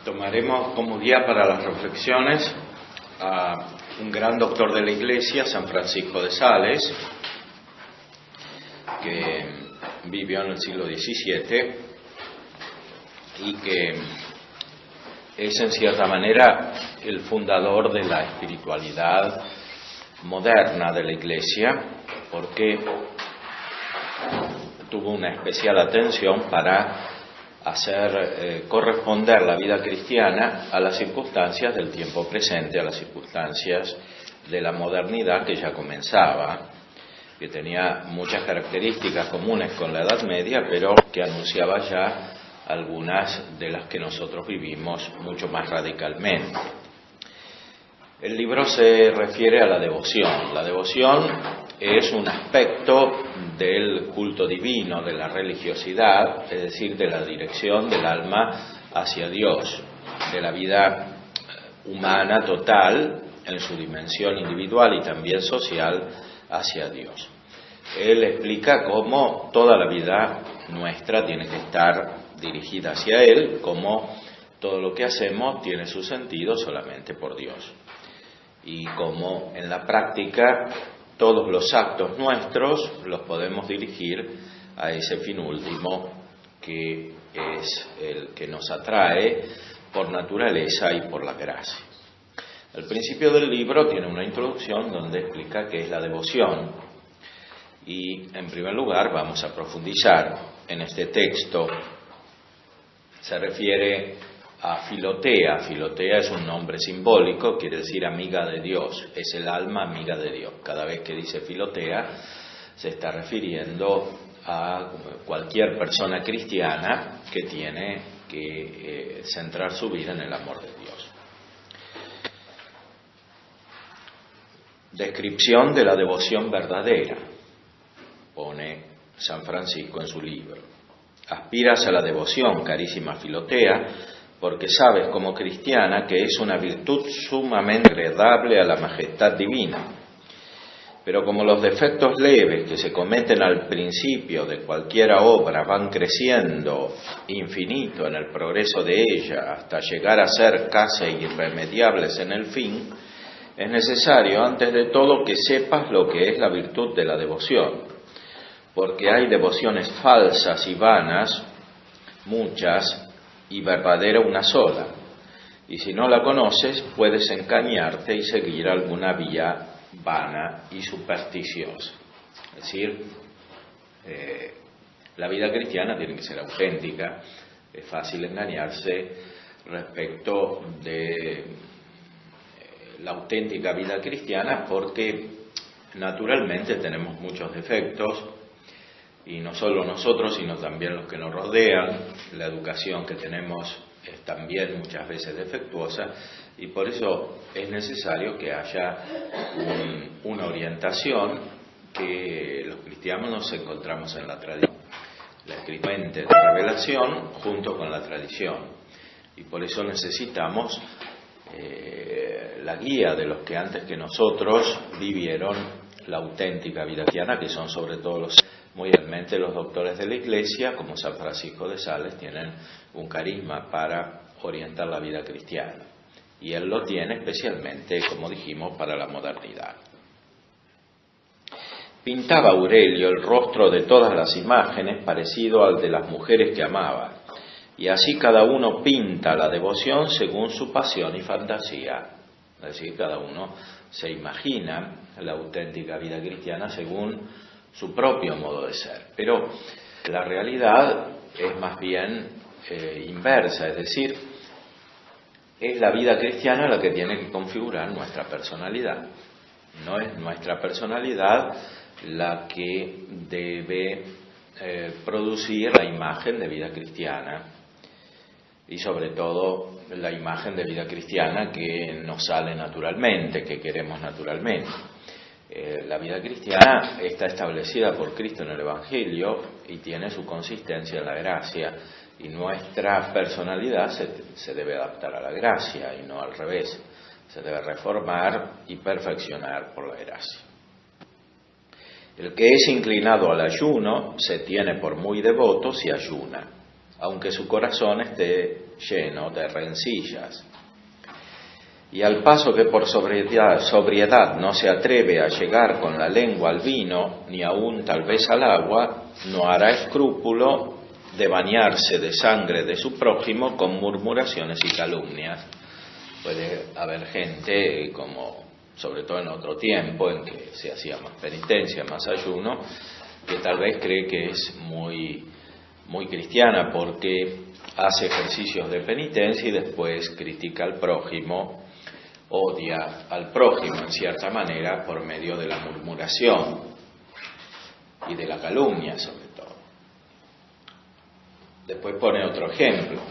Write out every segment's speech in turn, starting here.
Tomaremos como guía para las reflexiones a un gran doctor de la Iglesia, San Francisco de Sales, que vivió en el siglo XVII y que es en cierta manera el fundador de la espiritualidad moderna de la Iglesia, porque tuvo una especial atención para hacer corresponder la vida cristiana a las circunstancias del tiempo presente, a las circunstancias de la modernidad que ya comenzaba, que tenía muchas características comunes con la Edad Media, pero que anunciaba ya algunas de las que nosotros vivimos mucho más radicalmente. El libro se refiere a la devoción. La devoción es un aspecto del culto divino, de la religiosidad, es decir, de la dirección del alma hacia Dios, de la vida humana total en su dimensión individual y también social hacia Dios. Él explica cómo toda la vida nuestra tiene que estar dirigida hacia Él, cómo todo lo que hacemos tiene su sentido solamente por Dios, y cómo en la práctica todos los actos nuestros los podemos dirigir a ese fin último que es el que nos atrae por naturaleza y por la gracia. Al principio del libro tiene una introducción donde explica qué es la devoción y en primer lugar vamos a profundizar en este texto. Se refiere a Filotea. Filotea es un nombre simbólico, quiere decir amiga de Dios, es el alma amiga de Dios. Cada vez que dice Filotea se está refiriendo a cualquier persona cristiana que tiene que centrar su vida en el amor de Dios. Descripción de la devoción verdadera, pone San Francisco en su libro. Aspiras a la devoción, carísima Filotea, porque sabes como cristiana que es una virtud sumamente agradable a la majestad divina. Pero como los defectos leves que se cometen al principio de cualquier obra van creciendo infinito en el progreso de ella hasta llegar a ser casi irremediables en el fin, es necesario antes de todo que sepas lo que es la virtud de la devoción, porque hay devociones falsas y vanas, muchas, y verdadera una sola, y si no la conoces puedes engañarte y seguir alguna vía vana y supersticiosa. Es decir, la vida cristiana tiene que ser auténtica. Es fácil engañarse respecto de la auténtica vida cristiana porque naturalmente tenemos muchos defectos, y no solo nosotros, sino también los que nos rodean. La educación que tenemos es también muchas veces defectuosa, y por eso es necesario que haya una orientación que los cristianos nos encontramos en la tradición, la escritura de revelación junto con la tradición, y por eso necesitamos la guía de los que antes que nosotros vivieron la auténtica vida cristiana, que son sobre todo muy realmente los doctores de la Iglesia, como San Francisco de Sales, tienen un carisma para orientar la vida cristiana. Y él lo tiene especialmente, como dijimos, para la modernidad. Pintaba Aurelio el rostro de todas las imágenes parecido al de las mujeres que amaba, y así cada uno pinta la devoción según su pasión y fantasía. Es decir, cada uno se imagina la auténtica vida cristiana según su propio modo de ser, pero la realidad es más bien inversa, es decir, es la vida cristiana la que tiene que configurar nuestra personalidad. No es nuestra personalidad la que debe producir la imagen de vida cristiana, y sobre todo la imagen de vida cristiana que nos sale naturalmente, que queremos naturalmente. La vida cristiana está establecida por Cristo en el Evangelio y tiene su consistencia en la gracia, y nuestra personalidad se debe adaptar a la gracia y no al revés. Se debe reformar y perfeccionar por la gracia. El que es inclinado al ayuno se tiene por muy devoto si ayuna, aunque su corazón esté lleno de rencillas. Y al paso que por sobriedad no se atreve a llegar con la lengua al vino, ni aún tal vez al agua, no hará escrúpulo de bañarse de sangre de su prójimo con murmuraciones y calumnias. Puede haber gente, como sobre todo en otro tiempo, en que se hacía más penitencia, más ayuno, que tal vez cree que es muy cristiana porque hace ejercicios de penitencia y después critica al prójimo, odia al prójimo en cierta manera por medio de la murmuración y de la calumnia sobre todo. Después pone otro ejemplo: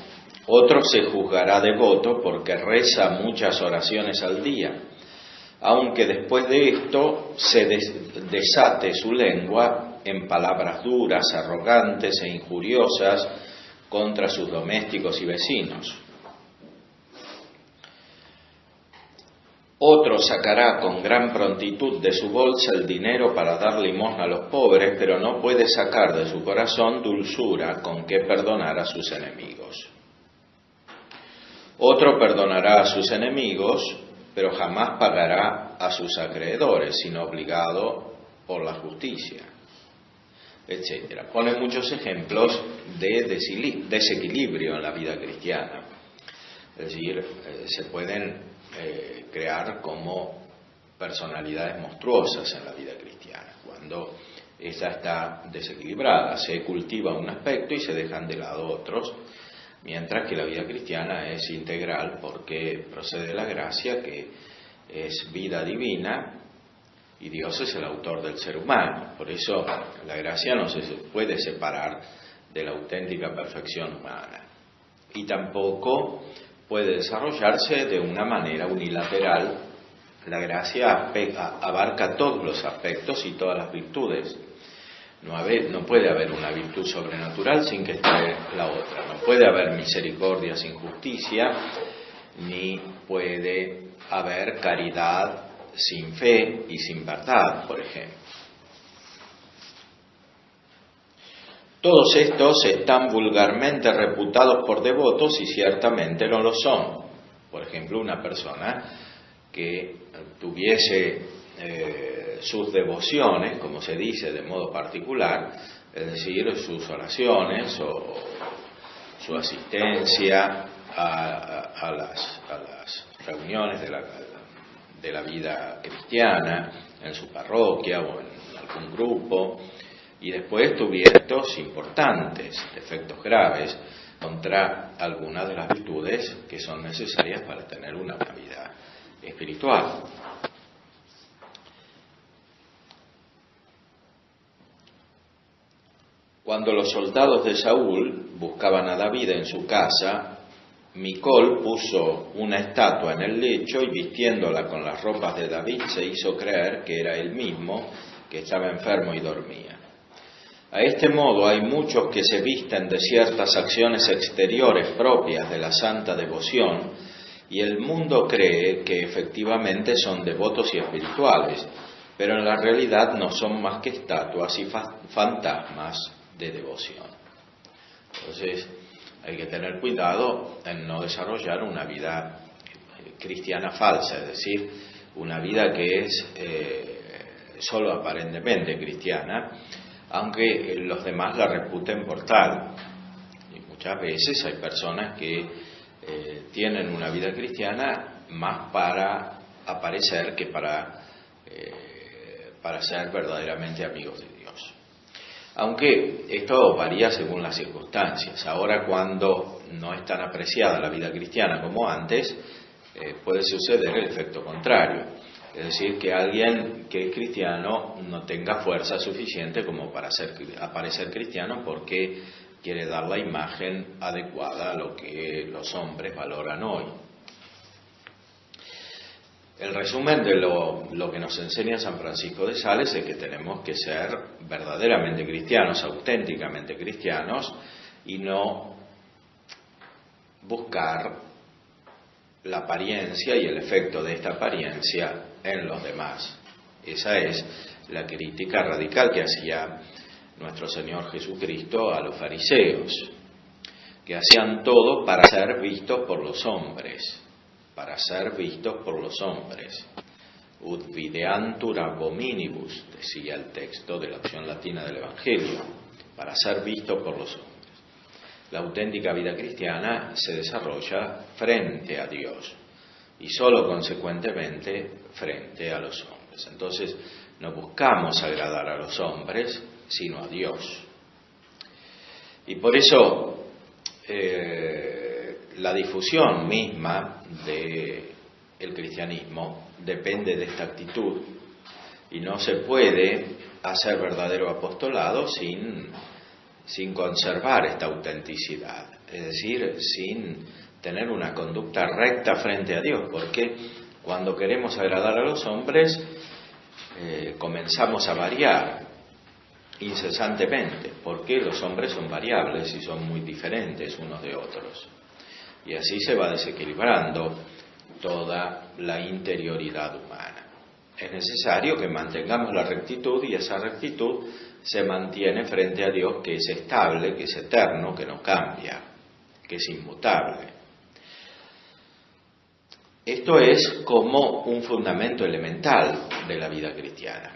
otro se juzgará devoto porque reza muchas oraciones al día, aunque después de esto se desate su lengua en palabras duras, arrogantes e injuriosas contra sus domésticos y vecinos. Otro sacará con gran prontitud de su bolsa el dinero para dar limosna a los pobres, pero no puede sacar de su corazón dulzura con que perdonar a sus enemigos. Otro perdonará a sus enemigos, pero jamás pagará a sus acreedores, sino obligado por la justicia, etc. Pone muchos ejemplos de desequilibrio en la vida cristiana. Es decir, se pueden crear como personalidades monstruosas en la vida cristiana, cuando esta está desequilibrada. Se cultiva un aspecto y se dejan de lado otros, mientras que la vida cristiana es integral porque procede de la gracia, que es vida divina, y Dios es el autor del ser humano. Por eso la gracia no se puede separar de la auténtica perfección humana, y tampoco puede desarrollarse de una manera unilateral. La gracia abarca todos los aspectos y todas las virtudes. No puede haber una virtud sobrenatural sin que esté la otra. No puede haber misericordia sin justicia, ni puede haber caridad sin fe y sin verdad, por ejemplo. Todos estos están vulgarmente reputados por devotos y ciertamente no lo son. Por ejemplo, una persona que tuviese sus devociones, como se dice, de modo particular, es decir, sus oraciones o su asistencia a las reuniones de la vida cristiana en su parroquia o en algún grupo, y después tuviera efectos importantes, efectos graves, contra algunas de las virtudes que son necesarias para tener una vida espiritual. Cuando los soldados de Saúl buscaban a David en su casa, Micol puso una estatua en el lecho y, vistiéndola con las ropas de David, se hizo creer que era él mismo, que estaba enfermo y dormía. A este modo hay muchos que se visten de ciertas acciones exteriores propias de la santa devoción, y el mundo cree que efectivamente son devotos y espirituales, pero en la realidad no son más que estatuas y fantasmas de devoción. Entonces hay que tener cuidado en no desarrollar una vida cristiana falsa, es decir, una vida que es solo aparentemente cristiana, aunque los demás la reputen por tal. Y muchas veces hay personas que tienen una vida cristiana más para aparecer que para ser verdaderamente amigos de Dios. Aunque esto varía según las circunstancias. Ahora, cuando no es tan apreciada la vida cristiana como antes, puede suceder el efecto contrario. Es decir, que alguien que es cristiano no tenga fuerza suficiente como para aparecer cristiano porque quiere dar la imagen adecuada a lo que los hombres valoran hoy. El resumen de lo que nos enseña San Francisco de Sales es que tenemos que ser verdaderamente cristianos, auténticamente cristianos, y no buscar la apariencia y el efecto de esta apariencia en los demás. Esa es la crítica radical que hacía nuestro Señor Jesucristo a los fariseos, que hacían todo para ser vistos por los hombres, Ut videantur ab hominibus, decía el texto de la opción latina del Evangelio, para ser vistos por los hombres. La auténtica vida cristiana se desarrolla frente a Dios y solo consecuentemente frente a los hombres. Entonces, no buscamos agradar a los hombres, sino a Dios. Y por eso la difusión misma del cristianismo depende de esta actitud, y no se puede hacer verdadero apostolado sin conservar esta autenticidad, es decir, sin tener una conducta recta frente a Dios, porque cuando queremos agradar a los hombres comenzamos a variar incesantemente, porque los hombres son variables y son muy diferentes unos de otros, y así se va desequilibrando toda la interioridad humana. Es necesario que mantengamos la rectitud, y esa rectitud se mantiene frente a Dios, que es estable, que es eterno, que no cambia, que es inmutable. Esto es como un fundamento elemental de la vida cristiana,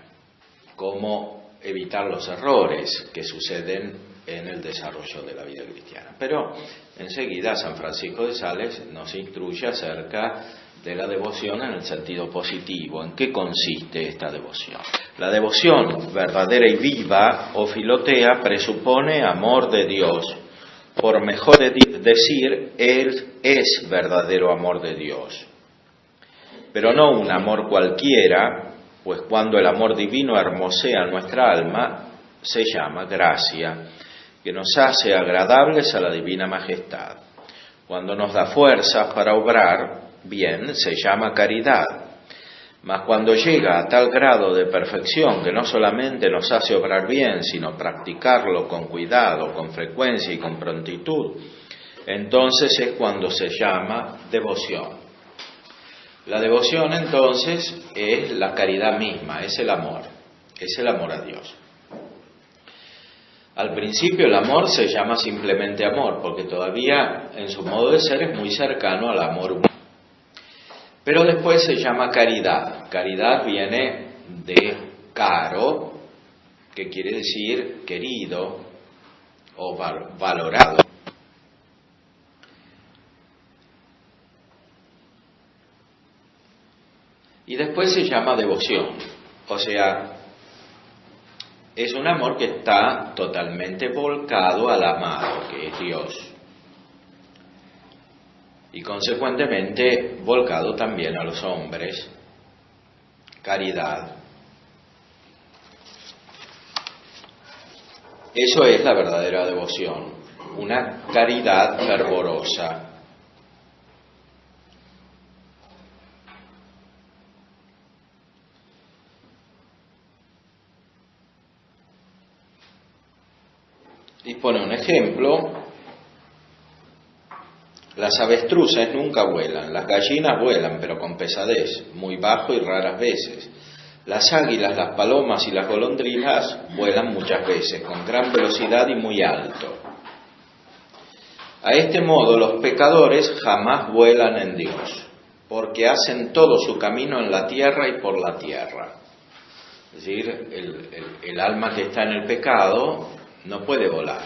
cómo evitar los errores que suceden en el desarrollo de la vida cristiana. Pero enseguida San Francisco de Sales nos instruye acerca de la devoción en el sentido positivo. ¿En qué consiste esta devoción? La devoción verdadera y viva o filotea presupone amor de Dios. Por mejor decir, Él es verdadero amor de Dios. Pero no un amor cualquiera, pues cuando el amor divino hermosea nuestra alma, se llama gracia, que nos hace agradables a la divina majestad. Cuando nos da fuerzas para obrar bien, se llama caridad. Mas cuando llega a tal grado de perfección que no solamente nos hace obrar bien, sino practicarlo con cuidado, con frecuencia y con prontitud, entonces es cuando se llama devoción. La devoción, entonces, es la caridad misma, es el amor a Dios. Al principio el amor se llama simplemente amor, porque todavía en su modo de ser es muy cercano al amor humano. Pero después se llama caridad. Caridad viene de caro, que quiere decir querido o valorado. Y después se llama devoción, o sea, es un amor que está totalmente volcado al amado, que es Dios, y consecuentemente volcado también a los hombres. Caridad. Eso es la verdadera devoción, una caridad fervorosa. Y pone un ejemplo: las avestruces nunca vuelan, las gallinas vuelan, pero con pesadez, muy bajo y raras veces. Las águilas, las palomas y las golondrinas vuelan muchas veces, con gran velocidad y muy alto. A este modo los pecadores jamás vuelan en Dios, porque hacen todo su camino en la tierra y por la tierra. Es decir, el alma que está en el pecado no puede volar,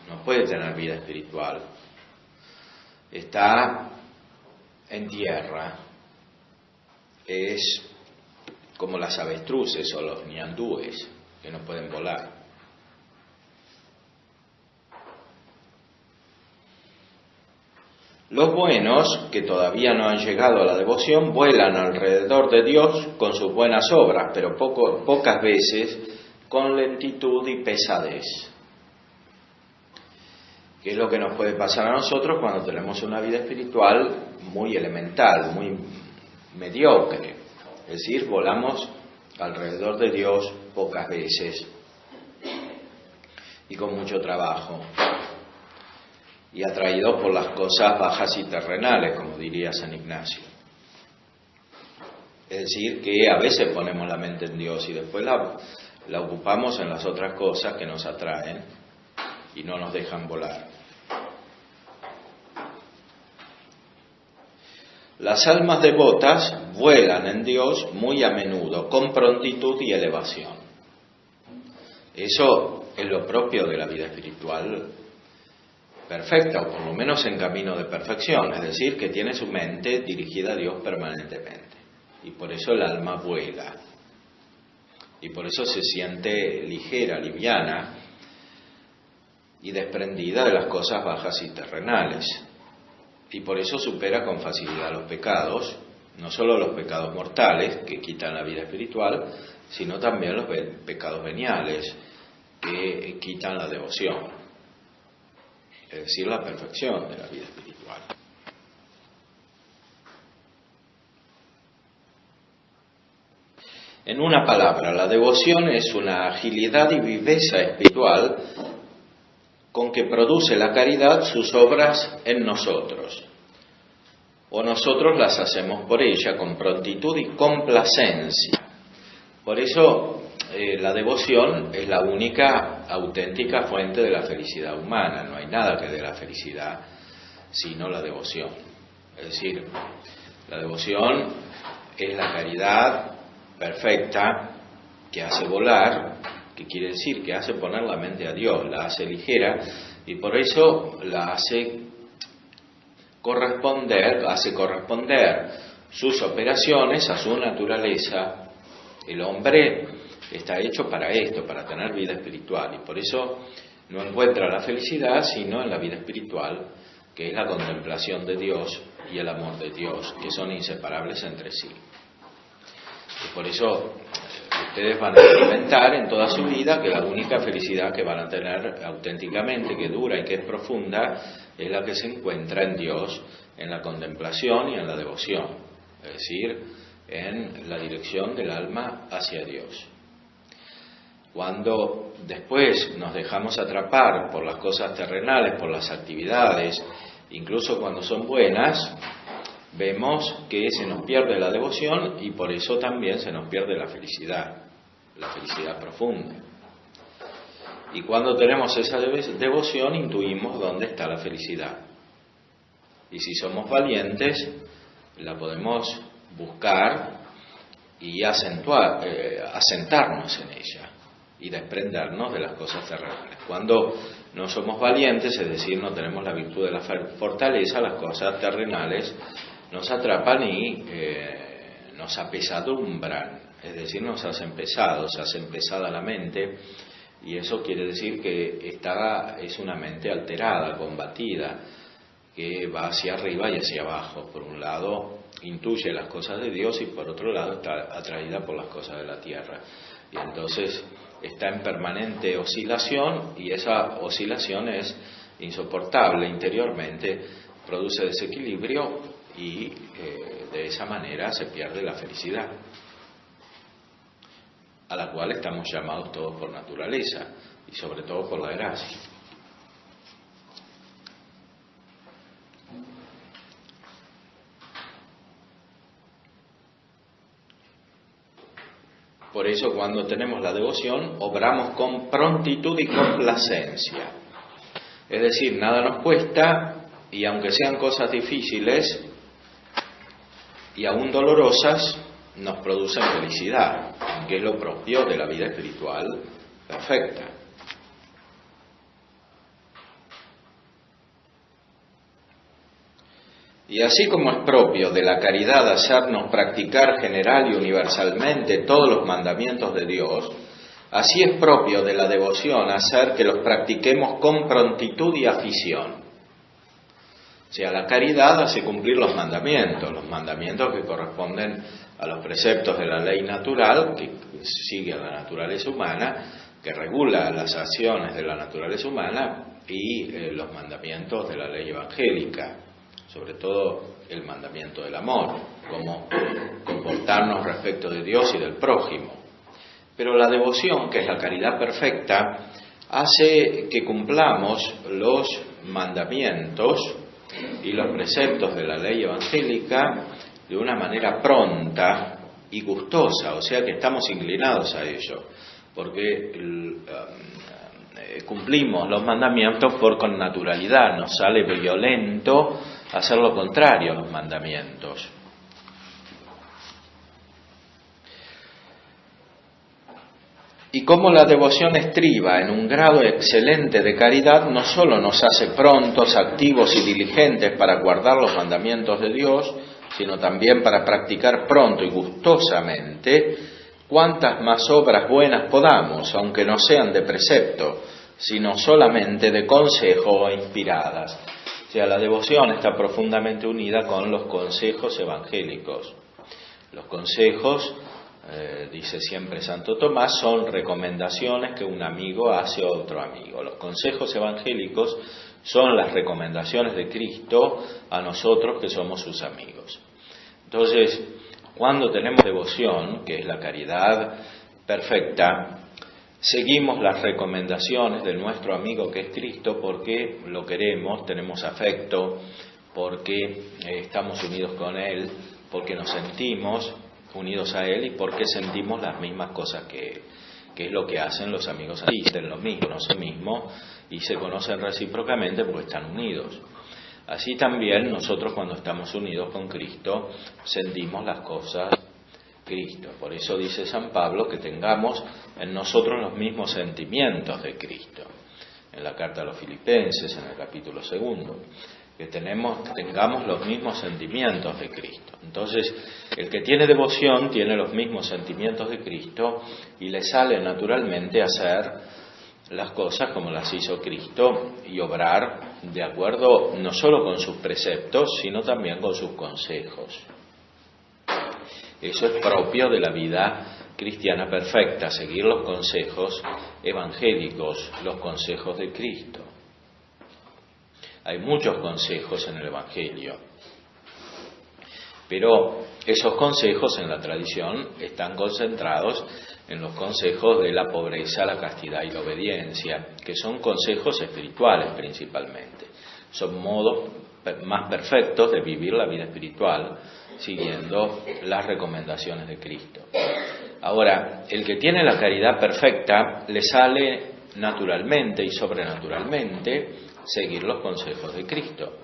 no puede tener vida espiritual. Está en tierra, es como las avestruces o los ñandúes, que no pueden volar. Los buenos, que todavía no han llegado a la devoción, vuelan alrededor de Dios con sus buenas obras, pero pocas veces con lentitud y pesadez. ¿Qué es lo que nos puede pasar a nosotros cuando tenemos una vida espiritual muy elemental, muy mediocre? Es decir, volamos alrededor de Dios pocas veces y con mucho trabajo, y atraídos por las cosas bajas y terrenales, como diría San Ignacio. Es decir, que a veces ponemos la mente en Dios y después la ocupamos en las otras cosas que nos atraen y no nos dejan volar. las almas devotas vuelan en Dios muy a menudo, con prontitud y elevación. Eso es lo propio de la vida espiritual perfecta, o por lo menos en camino de perfección, es decir, que tiene su mente dirigida a Dios permanentemente. Y por eso el alma vuela. Y por eso se siente ligera, liviana y desprendida de las cosas bajas y terrenales. Y por eso supera con facilidad los pecados, no solo los pecados mortales que quitan la vida espiritual, sino también los pecados veniales que quitan la devoción, es decir, la perfección de la vida espiritual. En una palabra, la devoción es una agilidad y viveza espiritual con que produce la caridad sus obras en nosotros, o nosotros las hacemos por ella con prontitud y complacencia. Por eso la devoción es la única auténtica fuente de la felicidad humana. No hay nada que dé la felicidad sino la devoción. Es decir, la devoción es la caridad perfecta que hace volar, que quiere decir que hace poner la mente a Dios, la hace ligera y por eso la hace corresponder sus operaciones a su naturaleza. El hombre está hecho para esto, para tener vida espiritual, y por eso no encuentra la felicidad sino en la vida espiritual, que es la contemplación de Dios y el amor de Dios, que son inseparables entre sí. Y por eso ustedes van a experimentar en toda su vida que la única felicidad que van a tener auténticamente, que dura y que es profunda, es la que se encuentra en Dios, en la contemplación y en la devoción, es decir, en la dirección del alma hacia Dios. Cuando después nos dejamos atrapar por las cosas terrenales, por las actividades, incluso cuando son buenas, vemos que se nos pierde la devoción y por eso también se nos pierde la felicidad profunda. Y cuando tenemos esa devoción intuimos dónde está la felicidad. Y si somos valientes, la podemos buscar y asentarnos en ella y desprendernos de las cosas terrenales. Cuando no somos valientes, es decir, no tenemos la virtud de la fortaleza, las cosas terrenales nos atrapan y nos apesadumbran, es decir, nos hacen pesados, se hacen pesada la mente, y eso quiere decir que esta es una mente alterada, combatida, que va hacia arriba y hacia abajo. Por un lado intuye las cosas de Dios y por otro lado está atraída por las cosas de la tierra. Y entonces está en permanente oscilación y esa oscilación es insoportable interiormente, produce desequilibrio y de esa manera se pierde la felicidad, a la cual estamos llamados todos por naturaleza y sobre todo por la gracia. Por eso cuando tenemos la devoción obramos con prontitud y complacencia. Es decir, nada nos cuesta y aunque sean cosas difíciles y aún dolorosas, nos producen felicidad, que es lo propio de la vida espiritual perfecta. Y así como es propio de la caridad hacernos practicar general y universalmente todos los mandamientos de Dios, así es propio de la devoción hacer que los practiquemos con prontitud y afición. O sea, la caridad hace cumplir los mandamientos que corresponden a los preceptos de la ley natural, que sigue a la naturaleza humana, que regula las acciones de la naturaleza humana, y los mandamientos de la ley evangélica, sobre todo el mandamiento del amor, como comportarnos respecto de Dios y del prójimo. Pero la devoción, que es la caridad perfecta, hace que cumplamos los mandamientos y los preceptos de la ley evangélica de una manera pronta y gustosa, o sea que estamos inclinados a ello, porque cumplimos los mandamientos con naturalidad, nos sale violento hacer lo contrario a los mandamientos. Y como la devoción estriba en un grado excelente de caridad, no solo nos hace prontos, activos y diligentes para guardar los mandamientos de Dios, sino también para practicar pronto y gustosamente cuantas más obras buenas podamos, aunque no sean de precepto, sino solamente de consejo o inspiradas. O sea, la devoción está profundamente unida con los consejos evangélicos. Los consejos, dice siempre Santo Tomás, son recomendaciones que un amigo hace a otro amigo. Los consejos evangélicos son las recomendaciones de Cristo a nosotros que somos sus amigos. Entonces, cuando tenemos devoción, que es la caridad perfecta, seguimos las recomendaciones de nuestro amigo que es Cristo porque lo queremos, tenemos afecto, porque estamos unidos con Él, porque nos sentimos unidos a Él y porque sentimos las mismas cosas que Él, que es lo que hacen los amigos así, dicen lo mismo, conocen lo mismo y se conocen recíprocamente porque están unidos. Así también nosotros cuando estamos unidos con Cristo sentimos las cosas de Cristo. Por eso dice San Pablo que tengamos en nosotros los mismos sentimientos de Cristo. En la carta a los Filipenses, en el capítulo 2, que tengamos los mismos sentimientos de Cristo. Entonces, el que tiene devoción tiene los mismos sentimientos de Cristo y le sale naturalmente hacer las cosas como las hizo Cristo y obrar de acuerdo no solo con sus preceptos, sino también con sus consejos. Eso es propio de la vida cristiana perfecta, seguir los consejos evangélicos, los consejos de Cristo. Hay muchos consejos en el Evangelio, pero esos consejos en la tradición están concentrados en los consejos de la pobreza, la castidad y la obediencia, que son consejos espirituales principalmente. Son modos más perfectos de vivir la vida espiritual, siguiendo las recomendaciones de Cristo. Ahora, el que tiene la caridad perfecta le sale naturalmente y sobrenaturalmente seguir los consejos de Cristo,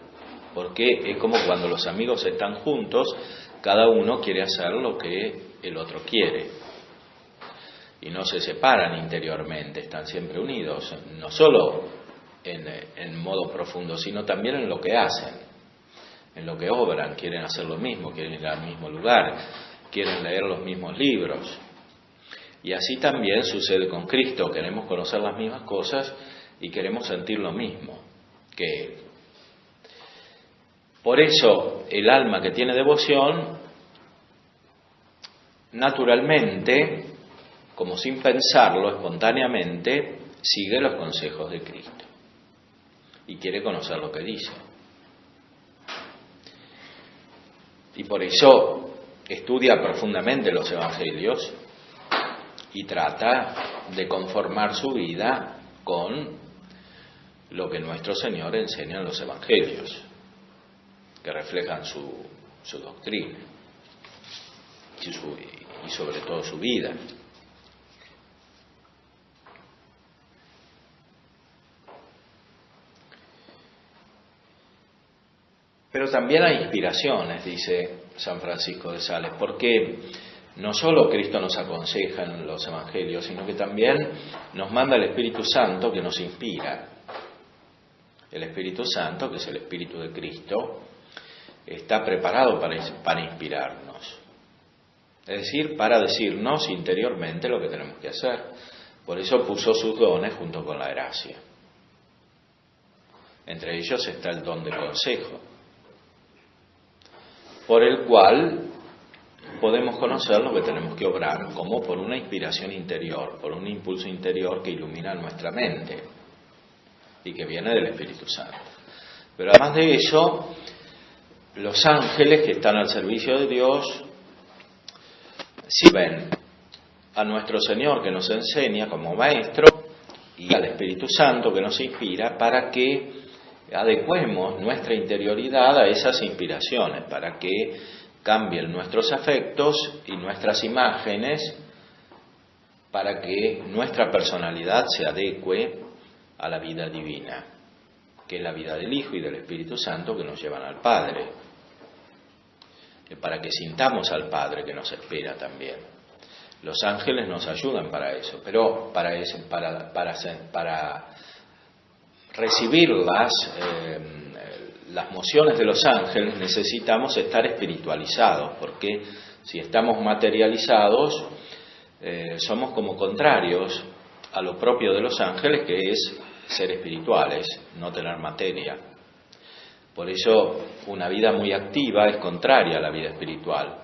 porque es como cuando los amigos están juntos, cada uno quiere hacer lo que el otro quiere y no se separan interiormente, están siempre unidos, no solo en modo profundo, sino también en lo que hacen, en lo que obran, quieren hacer lo mismo, quieren ir al mismo lugar, quieren leer los mismos libros. Y así también sucede con Cristo, queremos conocer las mismas cosas y queremos sentir lo mismo que Él. Por eso el alma que tiene devoción, naturalmente, como sin pensarlo, espontáneamente, sigue los consejos de Cristo y quiere conocer lo que dice. Y por eso estudia profundamente los evangelios y trata de conformar su vida con lo que nuestro Señor enseña en los evangelios, que reflejan su doctrina y sobre todo su vida. Pero también hay inspiraciones, dice San Francisco de Sales, porque no solo Cristo nos aconseja en los evangelios, sino que también nos manda el Espíritu Santo que nos inspira. El Espíritu Santo, que es el Espíritu de Cristo, está preparado para inspirarnos. Es decir, para decirnos interiormente lo que tenemos que hacer. Por eso puso sus dones junto con la gracia. Entre ellos está el don de consejo, por el cual podemos conocer lo que tenemos que obrar, como por una inspiración interior, por un impulso interior que ilumina nuestra mente y que viene del Espíritu Santo. Pero además de eso, los ángeles que están al servicio de Dios sirven a nuestro Señor que nos enseña como maestro y al Espíritu Santo que nos inspira para que adecuemos nuestra interioridad a esas inspiraciones, para que cambien nuestros afectos y nuestras imágenes, para que nuestra personalidad se adecue a la vida divina. que es la vida del Hijo y del Espíritu Santo que nos llevan al Padre, para que sintamos al Padre que nos espera también. Los ángeles nos ayudan para eso, pero para recibir las mociones de los ángeles necesitamos estar espiritualizados, porque si estamos materializados somos como contrarios a lo propio de los ángeles, que es ser espirituales, no tener materia. Por eso una vida muy activa es contraria a la vida espiritual,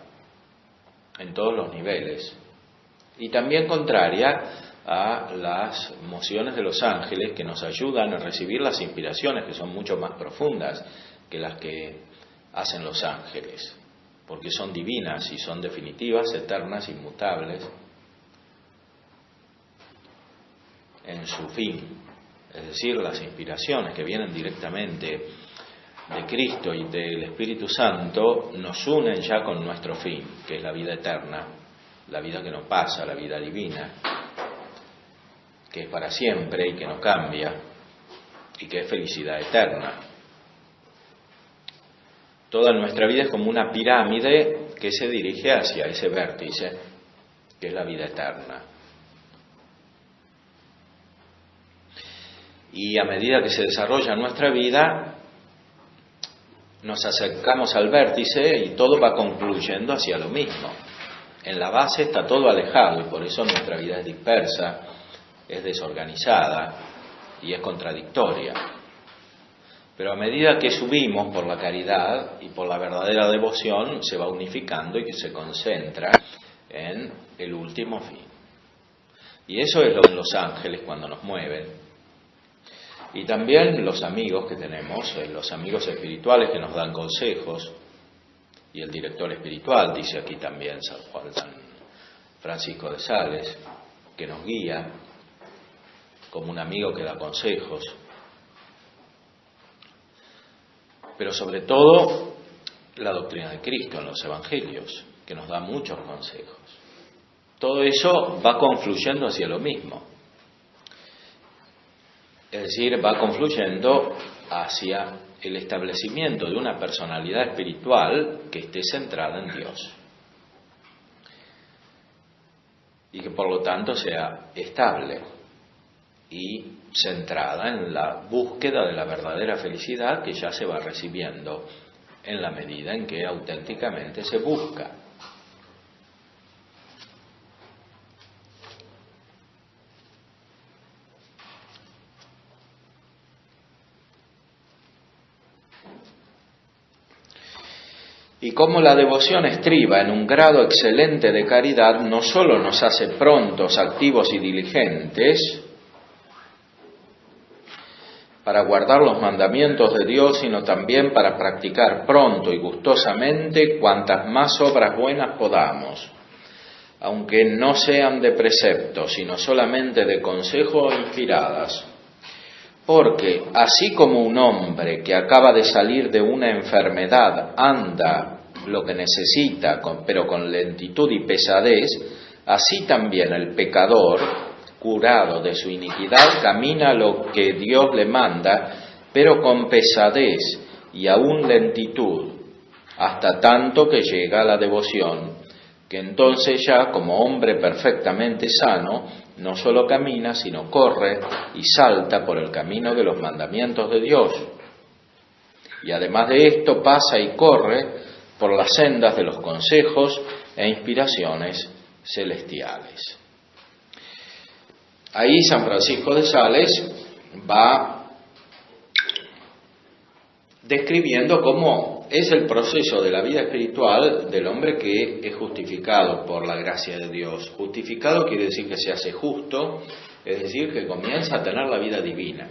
en todos los niveles. Y también contraria a las mociones de los ángeles, que nos ayudan a recibir las inspiraciones, que son mucho más profundas que las que hacen los ángeles, porque son divinas y son definitivas, eternas, inmutables en su fin. Es decir, las inspiraciones que vienen directamente de Cristo y del Espíritu Santo nos unen ya con nuestro fin, que es la vida eterna, la vida que no pasa, la vida divina, que es para siempre y que no cambia, y que es felicidad eterna. Toda nuestra vida es como una pirámide que se dirige hacia ese vértice, que es la vida eterna. Y a medida que se desarrolla nuestra vida, nos acercamos al vértice y todo va concluyendo hacia lo mismo. En la base está todo alejado y por eso nuestra vida es dispersa, es desorganizada y es contradictoria. Pero a medida que subimos por la caridad y por la verdadera devoción, se va unificando y se concentra en el último fin. Y eso es lo que los ángeles cuando nos mueven. Y también los amigos que tenemos, los amigos espirituales que nos dan consejos, y el director espiritual, dice aquí también San Francisco de Sales, que nos guía como un amigo que da consejos. Pero sobre todo la doctrina de Cristo en los Evangelios, que nos da muchos consejos. Todo eso va confluyendo hacia lo mismo. Es decir, va confluyendo hacia el establecimiento de una personalidad espiritual que esté centrada en Dios. Y que por lo tanto sea estable y centrada en la búsqueda de la verdadera felicidad que ya se va recibiendo en la medida en que auténticamente se busca. Y como la devoción estriba en un grado excelente de caridad, no solo nos hace prontos, activos y diligentes para guardar los mandamientos de Dios, sino también para practicar pronto y gustosamente cuantas más obras buenas podamos, aunque no sean de precepto, sino solamente de consejo o inspiradas. Porque así como un hombre que acaba de salir de una enfermedad anda lo que necesita, pero con lentitud y pesadez, así también el pecador, curado de su iniquidad, camina lo que Dios le manda, pero con pesadez y aún lentitud, hasta tanto que llega a la devoción, que entonces ya como hombre perfectamente sano, no solo camina, sino corre y salta por el camino de los mandamientos de Dios. Y además de esto pasa y corre por las sendas de los consejos e inspiraciones celestiales. Ahí San Francisco de Sales va describiendo cómo es el proceso de la vida espiritual del hombre que es justificado por la gracia de Dios. Justificado quiere decir que se hace justo, es decir, que comienza a tener la vida divina.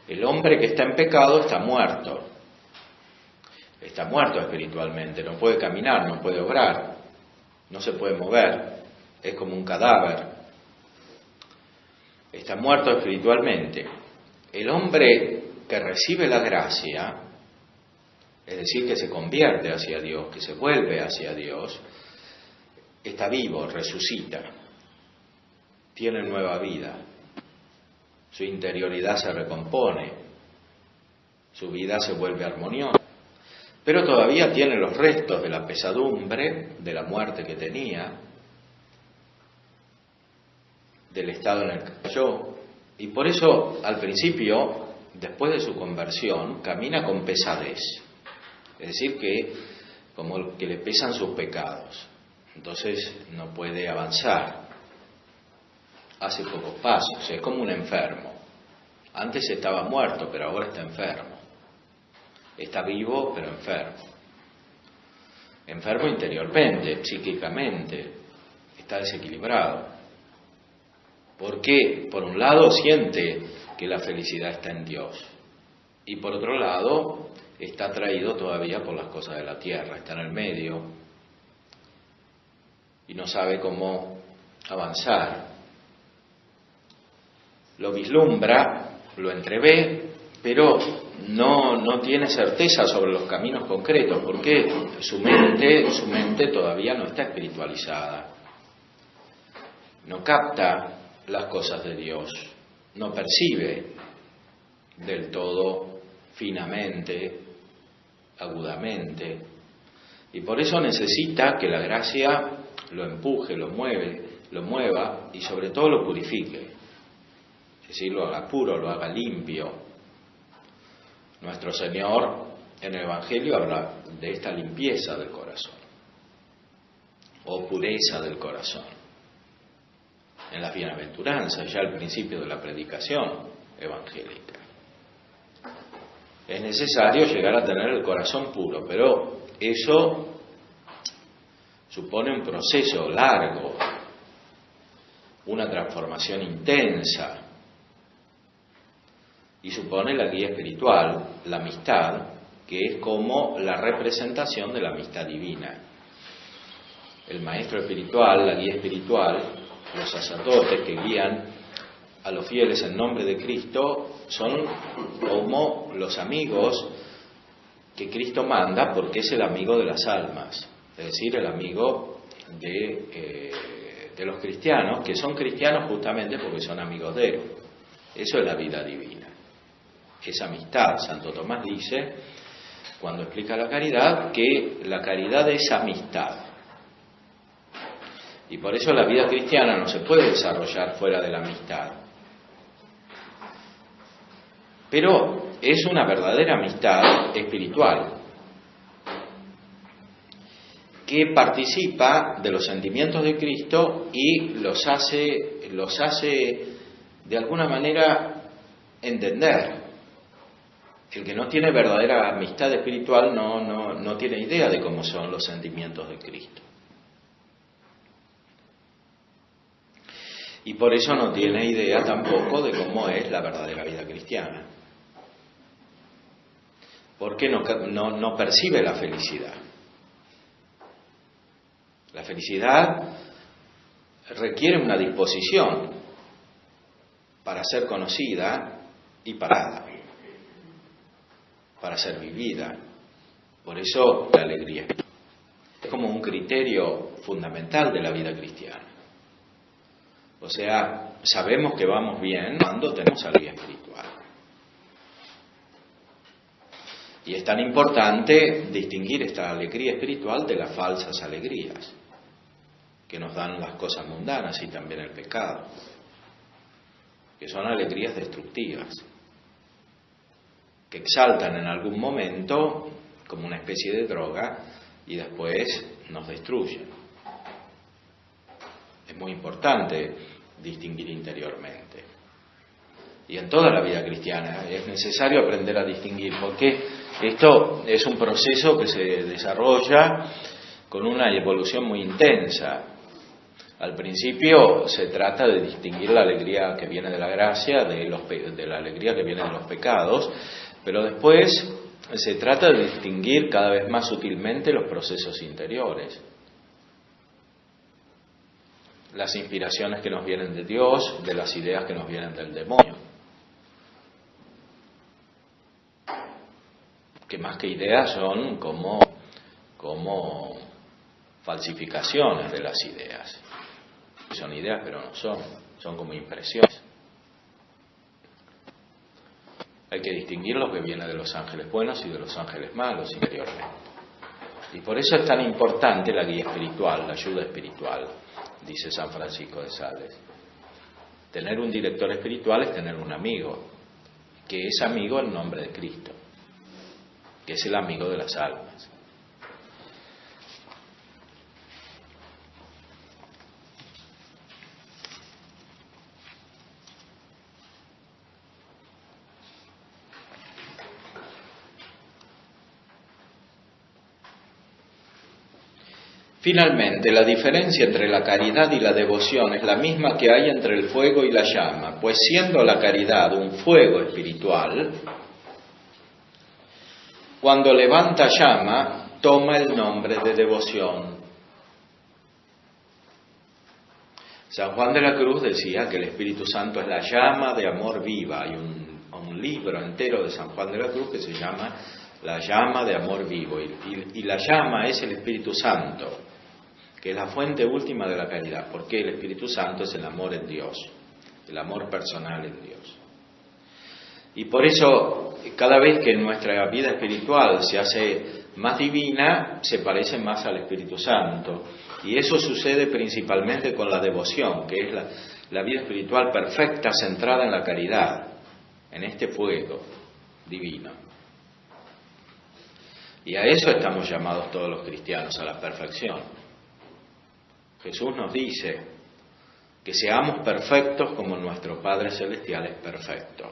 El hombre que está en pecado está muerto espiritualmente, no puede caminar, no puede obrar, no se puede mover, es como un cadáver, está muerto espiritualmente. El hombre que recibe la gracia, es decir, que se convierte hacia Dios, que se vuelve hacia Dios, está vivo, resucita, tiene nueva vida, su interioridad se recompone, su vida se vuelve armoniosa. Pero todavía tiene los restos de la pesadumbre, de la muerte que tenía, del estado en el que cayó, y por eso al principio, después de su conversión, camina con pesadez, es decir, que como que le pesan sus pecados, entonces no puede avanzar, hace pocos pasos, es como un enfermo. Antes estaba muerto, pero ahora está enfermo. Está vivo, pero enfermo. Enfermo interiormente, psíquicamente, está desequilibrado. Porque, por un lado, siente que la felicidad está en Dios. Y por otro lado, está atraído todavía por las cosas de la tierra, está en el medio y no sabe cómo avanzar. Lo vislumbra, lo entrevé, pero no tiene certeza sobre los caminos concretos, porque su mente todavía no está espiritualizada, no capta las cosas de Dios, no percibe del todo finamente, agudamente, y por eso necesita que la gracia lo empuje, lo mueva y sobre todo lo purifique, es decir, lo haga puro, lo haga limpio. Nuestro Señor en el Evangelio habla de esta limpieza del corazón o pureza del corazón. En las bienaventuranzas, ya al principio de la predicación evangélica. Es necesario llegar a tener el corazón puro, pero eso supone un proceso largo, una transformación intensa, y supone la guía espiritual, la amistad, que es como la representación de la amistad divina. El maestro espiritual, la guía espiritual, los sacerdotes que guían a los fieles en nombre de Cristo, son como los amigos que Cristo manda, porque es el amigo de las almas, es decir, el amigo de los cristianos, que son cristianos justamente porque son amigos de Él. Eso es la vida divina. Es amistad. Santo Tomás dice, cuando explica la caridad, que la caridad es amistad. Y por eso la vida cristiana no se puede desarrollar fuera de la amistad. Pero es una verdadera amistad espiritual, que participa de los sentimientos de Cristo y los hace de alguna manera entender. El que no tiene verdadera amistad espiritual no tiene idea de cómo son los sentimientos de Cristo. Y por eso no tiene idea tampoco de cómo es la verdadera vida cristiana. Porque no percibe la felicidad. La felicidad requiere una disposición para ser conocida y para ser vivida. Por eso la alegría es como un criterio fundamental de la vida cristiana. O sea, sabemos que vamos bien cuando tenemos alegría espiritual. Y es tan importante distinguir esta alegría espiritual de las falsas alegrías que nos dan las cosas mundanas y también el pecado, que son alegrías destructivas, que exaltan en algún momento como una especie de droga y después nos destruyen. Es muy importante distinguir interiormente. Y en toda la vida cristiana es necesario aprender a distinguir, porque esto es un proceso que se desarrolla con una evolución muy intensa. Al principio se trata de distinguir la alegría que viene de la gracia de la alegría que viene de los pecados, pero después se trata de distinguir cada vez más sutilmente los procesos interiores. Las inspiraciones que nos vienen de Dios, de las ideas que nos vienen del demonio. Que más que ideas son como falsificaciones de las ideas. Son ideas pero no son como impresiones. Hay hay que distinguir lo que viene de los ángeles buenos y de los ángeles malos interiormente. Y por eso es tan importante la guía espiritual, la ayuda espiritual, dice San Francisco de Sales. Tener un director espiritual es tener un amigo, que es amigo en nombre de Cristo, que es el amigo de las almas. Finalmente, la diferencia entre la caridad y la devoción es la misma que hay entre el fuego y la llama, pues siendo la caridad un fuego espiritual, cuando levanta llama, toma el nombre de devoción. San Juan de la Cruz decía que el Espíritu Santo es la llama de amor viva. Hay un libro entero de San Juan de la Cruz que se llama La llama de amor vivo. Y la llama es el Espíritu Santo, que es la fuente última de la caridad, porque el Espíritu Santo es el amor en Dios, el amor personal en Dios. Y por eso, cada vez que nuestra vida espiritual se hace más divina, se parece más al Espíritu Santo. Y eso sucede principalmente con la devoción, que es la vida espiritual perfecta, centrada en la caridad, en este fuego divino. Y a eso estamos llamados todos los cristianos, a la perfección. Jesús nos dice que seamos perfectos como nuestro Padre Celestial es perfecto.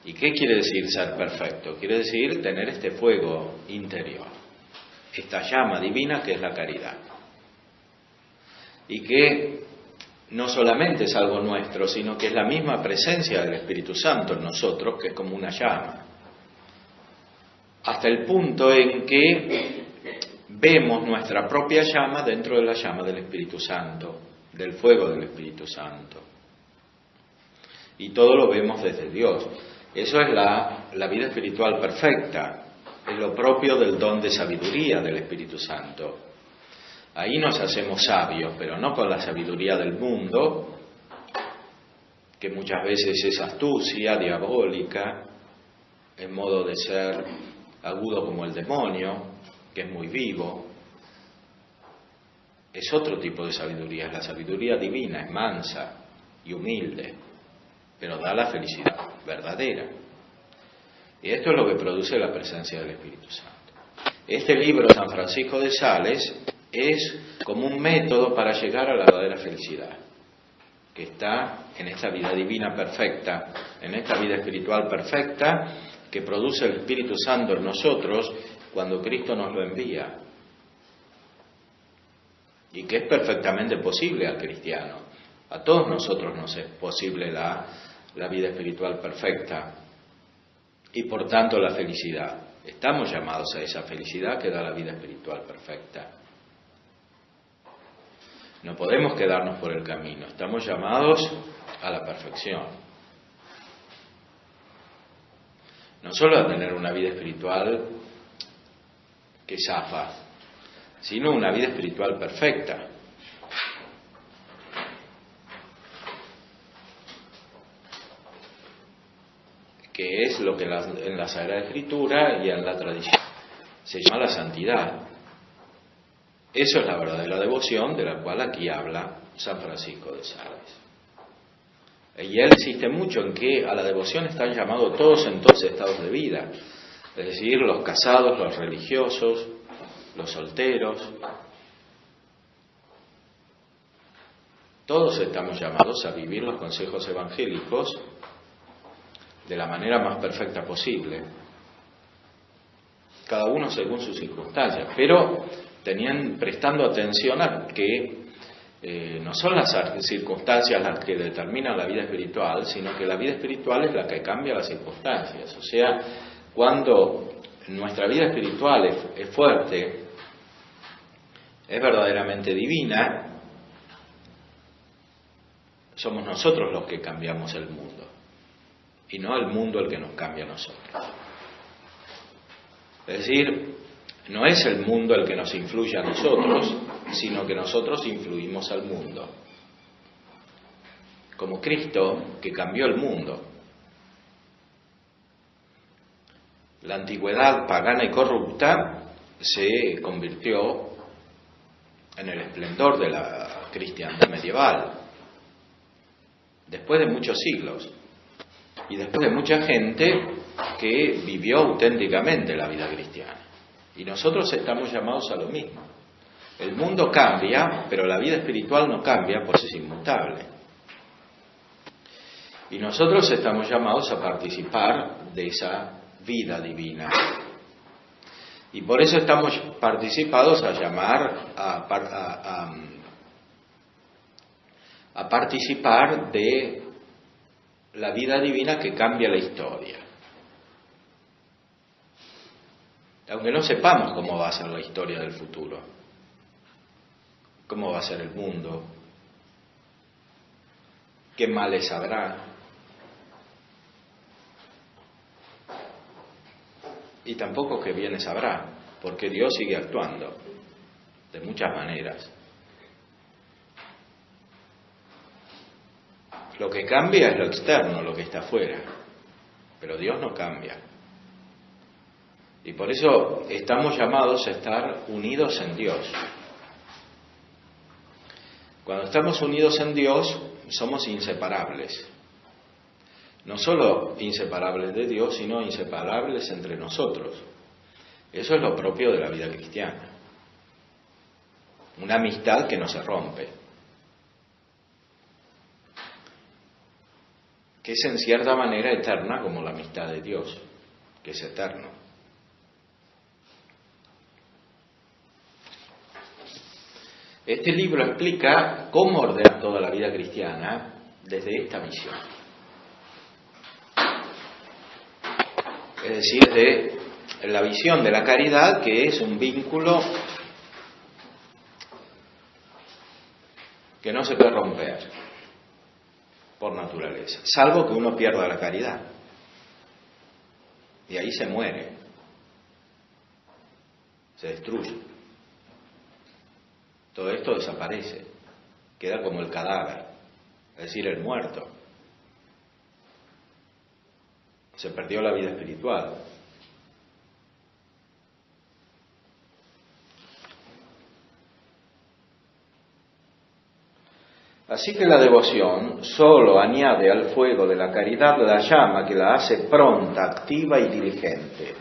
¿Y qué quiere decir ser perfecto? Quiere decir tener este fuego interior, esta llama divina que es la caridad. Y que no solamente es algo nuestro, sino que es la misma presencia del Espíritu Santo en nosotros, que es como una llama. Hasta el punto en que vemos nuestra propia llama dentro de la llama del Espíritu Santo, del fuego del Espíritu Santo. Y todo lo vemos desde Dios. Eso es la vida espiritual perfecta, es lo propio del don de sabiduría del Espíritu Santo. Ahí nos hacemos sabios, pero no con la sabiduría del mundo, que muchas veces es astucia, diabólica, en modo de ser agudo como el demonio, que es muy vivo. Es otro tipo de sabiduría, es la sabiduría divina, es mansa y humilde, pero da la felicidad verdadera. Y esto es lo que produce la presencia del Espíritu Santo. Este libro, San Francisco de Sales, es como un método para llegar a la verdadera felicidad, que está en esta vida divina perfecta, en esta vida espiritual perfecta, que produce el Espíritu Santo en nosotros cuando Cristo nos lo envía. Y que es perfectamente posible al cristiano. A todos nosotros nos es posible la vida espiritual perfecta y por tanto la felicidad. Estamos llamados a esa felicidad que da la vida espiritual perfecta. No podemos quedarnos por el camino, estamos llamados a la perfección. No solo a tener una vida espiritual que zafa, sino una vida espiritual perfecta. Que es lo que en la Sagrada Escritura y en la tradición se llama la santidad. Eso es la verdadera devoción de la cual aquí habla San Francisco de Sales. Y él insiste mucho en que a la devoción están llamados todos en todos estados de vida, es decir, los casados, los religiosos, los solteros. Todos estamos llamados a vivir los consejos evangélicos de la manera más perfecta posible, cada uno según sus circunstancias, pero prestando atención a que no son las circunstancias las que determinan la vida espiritual, sino que la vida espiritual es la que cambia las circunstancias. O sea, cuando nuestra vida espiritual es fuerte, es verdaderamente divina, somos nosotros los que cambiamos el mundo y no el mundo el que nos cambia a nosotros. Es decir, no es el mundo el que nos influye a nosotros, sino que nosotros influimos al mundo. Como Cristo, que cambió el mundo. La antigüedad pagana y corrupta se convirtió en el esplendor de la cristiandad medieval, después de muchos siglos y después de mucha gente que vivió auténticamente la vida cristiana. Y nosotros estamos llamados a lo mismo. El mundo cambia, pero la vida espiritual no cambia, pues es inmutable. Y nosotros estamos llamados a participar de esa vida divina. Y por eso estamos participados a llamar a participar de la vida divina que cambia la historia. Aunque no sepamos cómo va a ser la historia del futuro, cómo va a ser el mundo, qué males habrá. Y tampoco qué bienes habrá, porque Dios sigue actuando de muchas maneras. Lo que cambia es lo externo, lo que está afuera, pero Dios no cambia. Y por eso estamos llamados a estar unidos en Dios. Cuando estamos unidos en Dios, somos inseparables. No solo inseparables de Dios, sino inseparables entre nosotros. Eso es lo propio de la vida cristiana. Una amistad que no se rompe. Que es en cierta manera eterna como la amistad de Dios, que es eterno. Este libro explica cómo ordenar toda la vida cristiana desde esta visión. Es decir, de la visión de la caridad, que es un vínculo que no se puede romper por naturaleza, salvo que uno pierda la caridad. Y ahí se muere, se destruye. Todo esto desaparece, queda como el cadáver, es decir, el muerto. Se perdió la vida espiritual. Así que la devoción solo añade al fuego de la caridad la llama que la hace pronta, activa y diligente,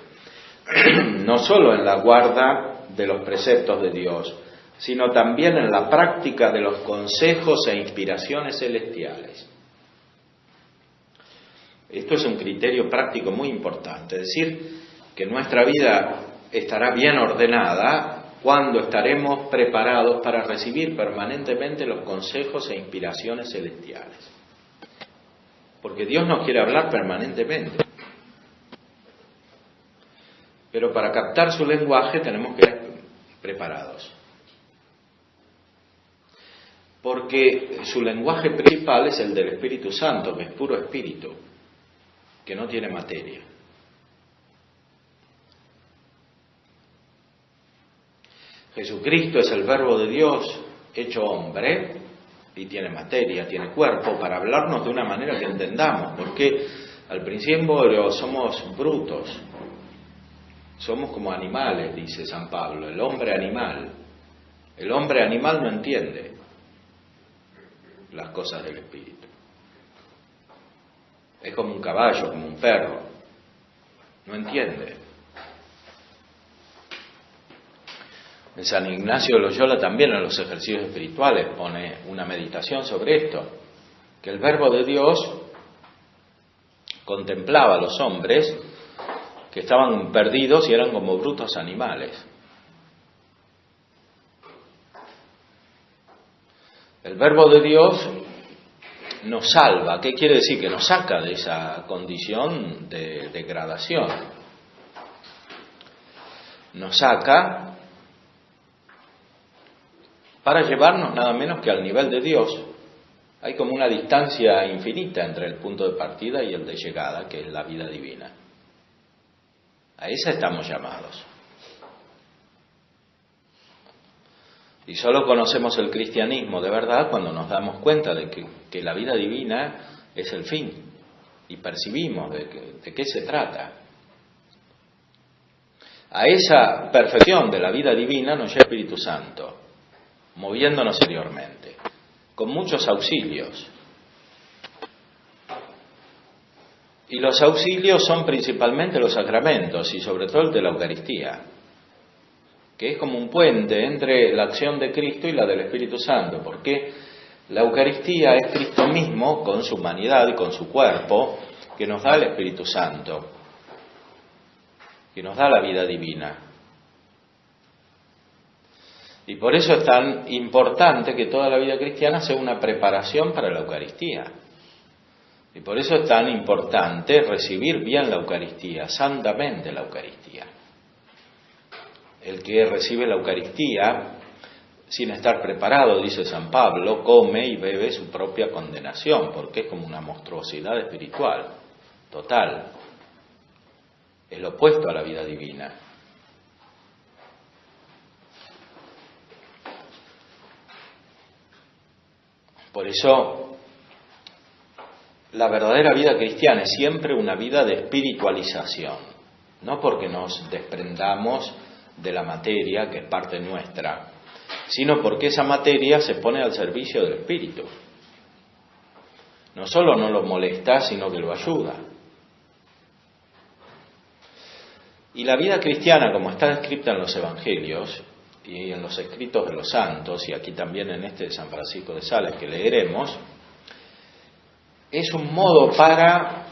no solo en la guarda de los preceptos de Dios, sino también en la práctica de los consejos e inspiraciones celestiales. Esto es un criterio práctico muy importante, es decir, que nuestra vida estará bien ordenada cuando estaremos preparados para recibir permanentemente los consejos e inspiraciones celestiales. Porque Dios nos quiere hablar permanentemente. Pero para captar su lenguaje tenemos que estar preparados. Porque su lenguaje principal es el del Espíritu Santo, que es puro espíritu, que no tiene materia. Jesucristo es el Verbo de Dios hecho hombre y tiene materia, tiene cuerpo para hablarnos de una manera que entendamos, porque al principio somos brutos, somos como animales, dice San Pablo, el hombre animal. El hombre animal no entiende las cosas del Espíritu. Es como un caballo, como un perro, no entiende. En San Ignacio de Loyola también en los ejercicios espirituales pone una meditación sobre esto, que el Verbo de Dios contemplaba a los hombres que estaban perdidos y eran como brutos animales. El Verbo de Dios nos salva. ¿Qué quiere decir? Que nos saca de esa condición de degradación. Nos saca para llevarnos nada menos que al nivel de Dios. Hay como una distancia infinita entre el punto de partida y el de llegada, que es la vida divina. A esa estamos llamados. Y solo conocemos el cristianismo de verdad cuando nos damos cuenta de que la vida divina es el fin y percibimos de qué se trata. A esa perfección de la vida divina nos lleva el Espíritu Santo, moviéndonos exteriormente, con muchos auxilios. Y los auxilios son principalmente los sacramentos y sobre todo el de la Eucaristía, que es como un puente entre la acción de Cristo y la del Espíritu Santo, porque la Eucaristía es Cristo mismo con su humanidad y con su cuerpo, que nos da el Espíritu Santo, que nos da la vida divina. Y por eso es tan importante que toda la vida cristiana sea una preparación para la Eucaristía. Y por eso es tan importante recibir bien la Eucaristía, santamente la Eucaristía. El que recibe la Eucaristía sin estar preparado, dice San Pablo, come y bebe su propia condenación, porque es como una monstruosidad espiritual, total. Es lo opuesto a la vida divina. Por eso, la verdadera vida cristiana es siempre una vida de espiritualización, no porque nos desprendamos de la materia, que es parte nuestra, sino porque esa materia se pone al servicio del Espíritu. No solo no lo molesta, sino que lo ayuda. Y la vida cristiana, como está descrita en los Evangelios y en los escritos de los santos, y aquí también en este de San Francisco de Sales que leeremos, es un modo para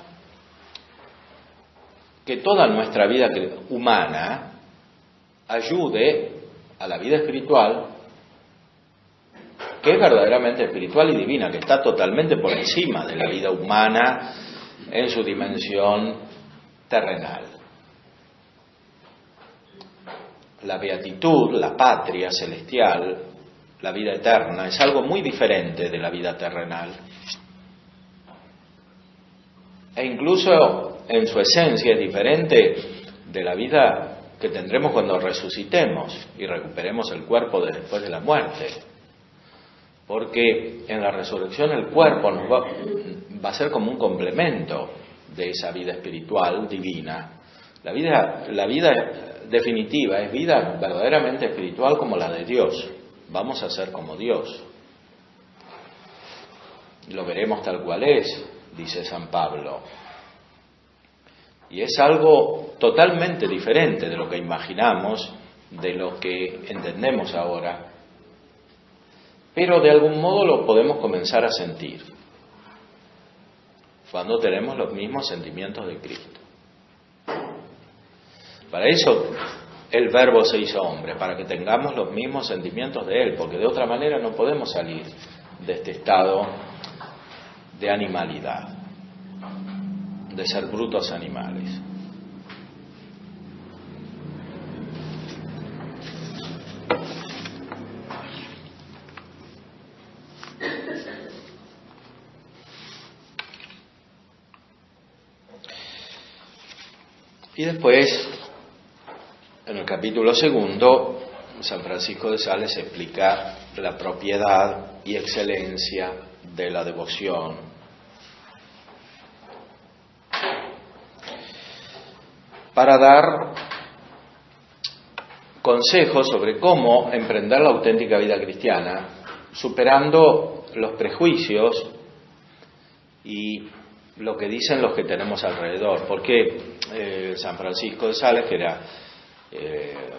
que toda nuestra vida humana ayude a la vida espiritual, que es verdaderamente espiritual y divina, que está totalmente por encima de la vida humana en su dimensión terrenal. La beatitud, la patria celestial, la vida eterna, es algo muy diferente de la vida terrenal. E incluso en su esencia es diferente de la vida que tendremos cuando resucitemos y recuperemos el cuerpo después de la muerte. Porque en la resurrección el cuerpo nos va a ser como un complemento de esa vida espiritual divina. La vida definitiva es vida verdaderamente espiritual como la de Dios. Vamos a ser como Dios. Lo veremos tal cual es, dice San Pablo. Y es algo totalmente diferente de lo que imaginamos, de lo que entendemos ahora. Pero de algún modo lo podemos comenzar a sentir cuando tenemos los mismos sentimientos de Cristo. Para eso el Verbo se hizo hombre, para que tengamos los mismos sentimientos de Él, porque de otra manera no podemos salir de este estado de animalidad, de ser brutos animales. Y después, en el capítulo 2, San Francisco de Sales explica la propiedad y excelencia de la devoción. Para dar consejos sobre cómo emprender la auténtica vida cristiana, superando los prejuicios y lo que dicen los que tenemos alrededor. Porque San Francisco de Sales, que era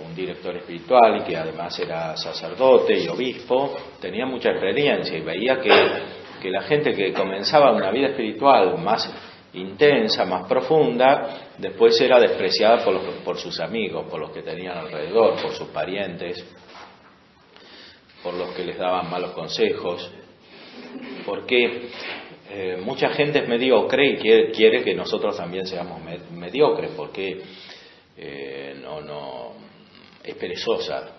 un director espiritual y que además era sacerdote y obispo, tenía mucha experiencia y veía que la gente que comenzaba una vida espiritual más intensa, más profunda, después era despreciada por sus amigos, por los que tenían alrededor, por sus parientes, por los que les daban malos consejos, porque mucha gente es mediocre y quiere que nosotros también seamos mediocres, porque no es perezosa.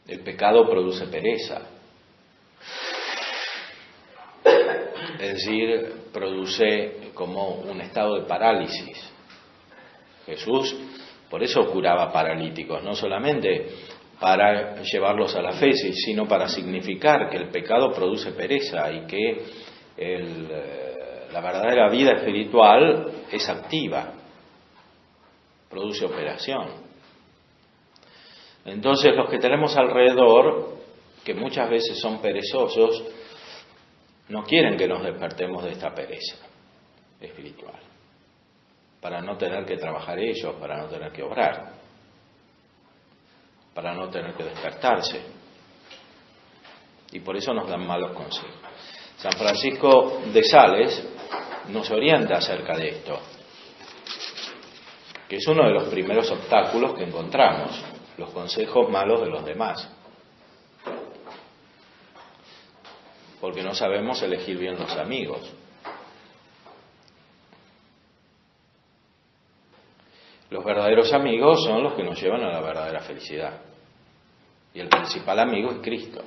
El pecado produce pereza, es decir, produce como un estado de parálisis. Jesús por eso curaba paralíticos, no solamente para llevarlos a la fe, sino para significar que el pecado produce pereza y que la verdadera vida espiritual es activa, produce operación. Entonces los que tenemos alrededor, que muchas veces son perezosos, no quieren que nos despertemos de esta pereza espiritual, para no tener que trabajar ellos, para no tener que obrar, para no tener que despertarse. Y por eso nos dan malos consejos. San Francisco de Sales nos orienta acerca de esto, que es uno de los primeros obstáculos que encontramos, los consejos malos de los demás, porque no sabemos elegir bien los amigos. Los verdaderos amigos son los que nos llevan a la verdadera felicidad, y el principal amigo es Cristo,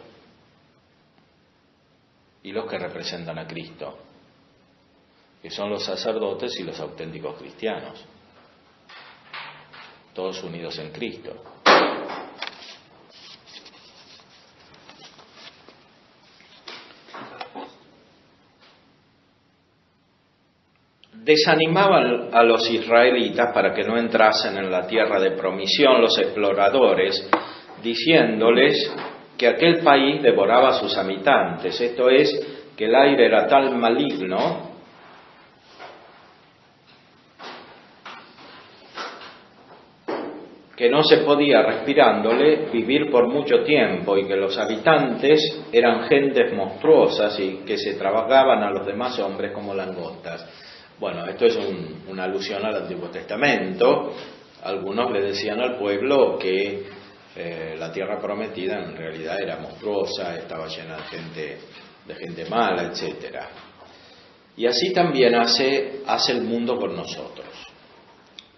y los que representan a Cristo, que son los sacerdotes y los auténticos cristianos, todos unidos en Cristo. Desanimaban a los israelitas para que no entrasen en la tierra de promisión los exploradores, diciéndoles que aquel país devoraba a sus habitantes, esto es, que el aire era tan maligno que no se podía, respirándole, vivir por mucho tiempo, y que los habitantes eran gentes monstruosas y que se tragaban a los demás hombres como langostas. Bueno, esto es una alusión al Antiguo Testamento. Algunos le decían al pueblo que la tierra prometida en realidad era monstruosa, estaba llena de gente mala, etc. Y así también hace el mundo con nosotros.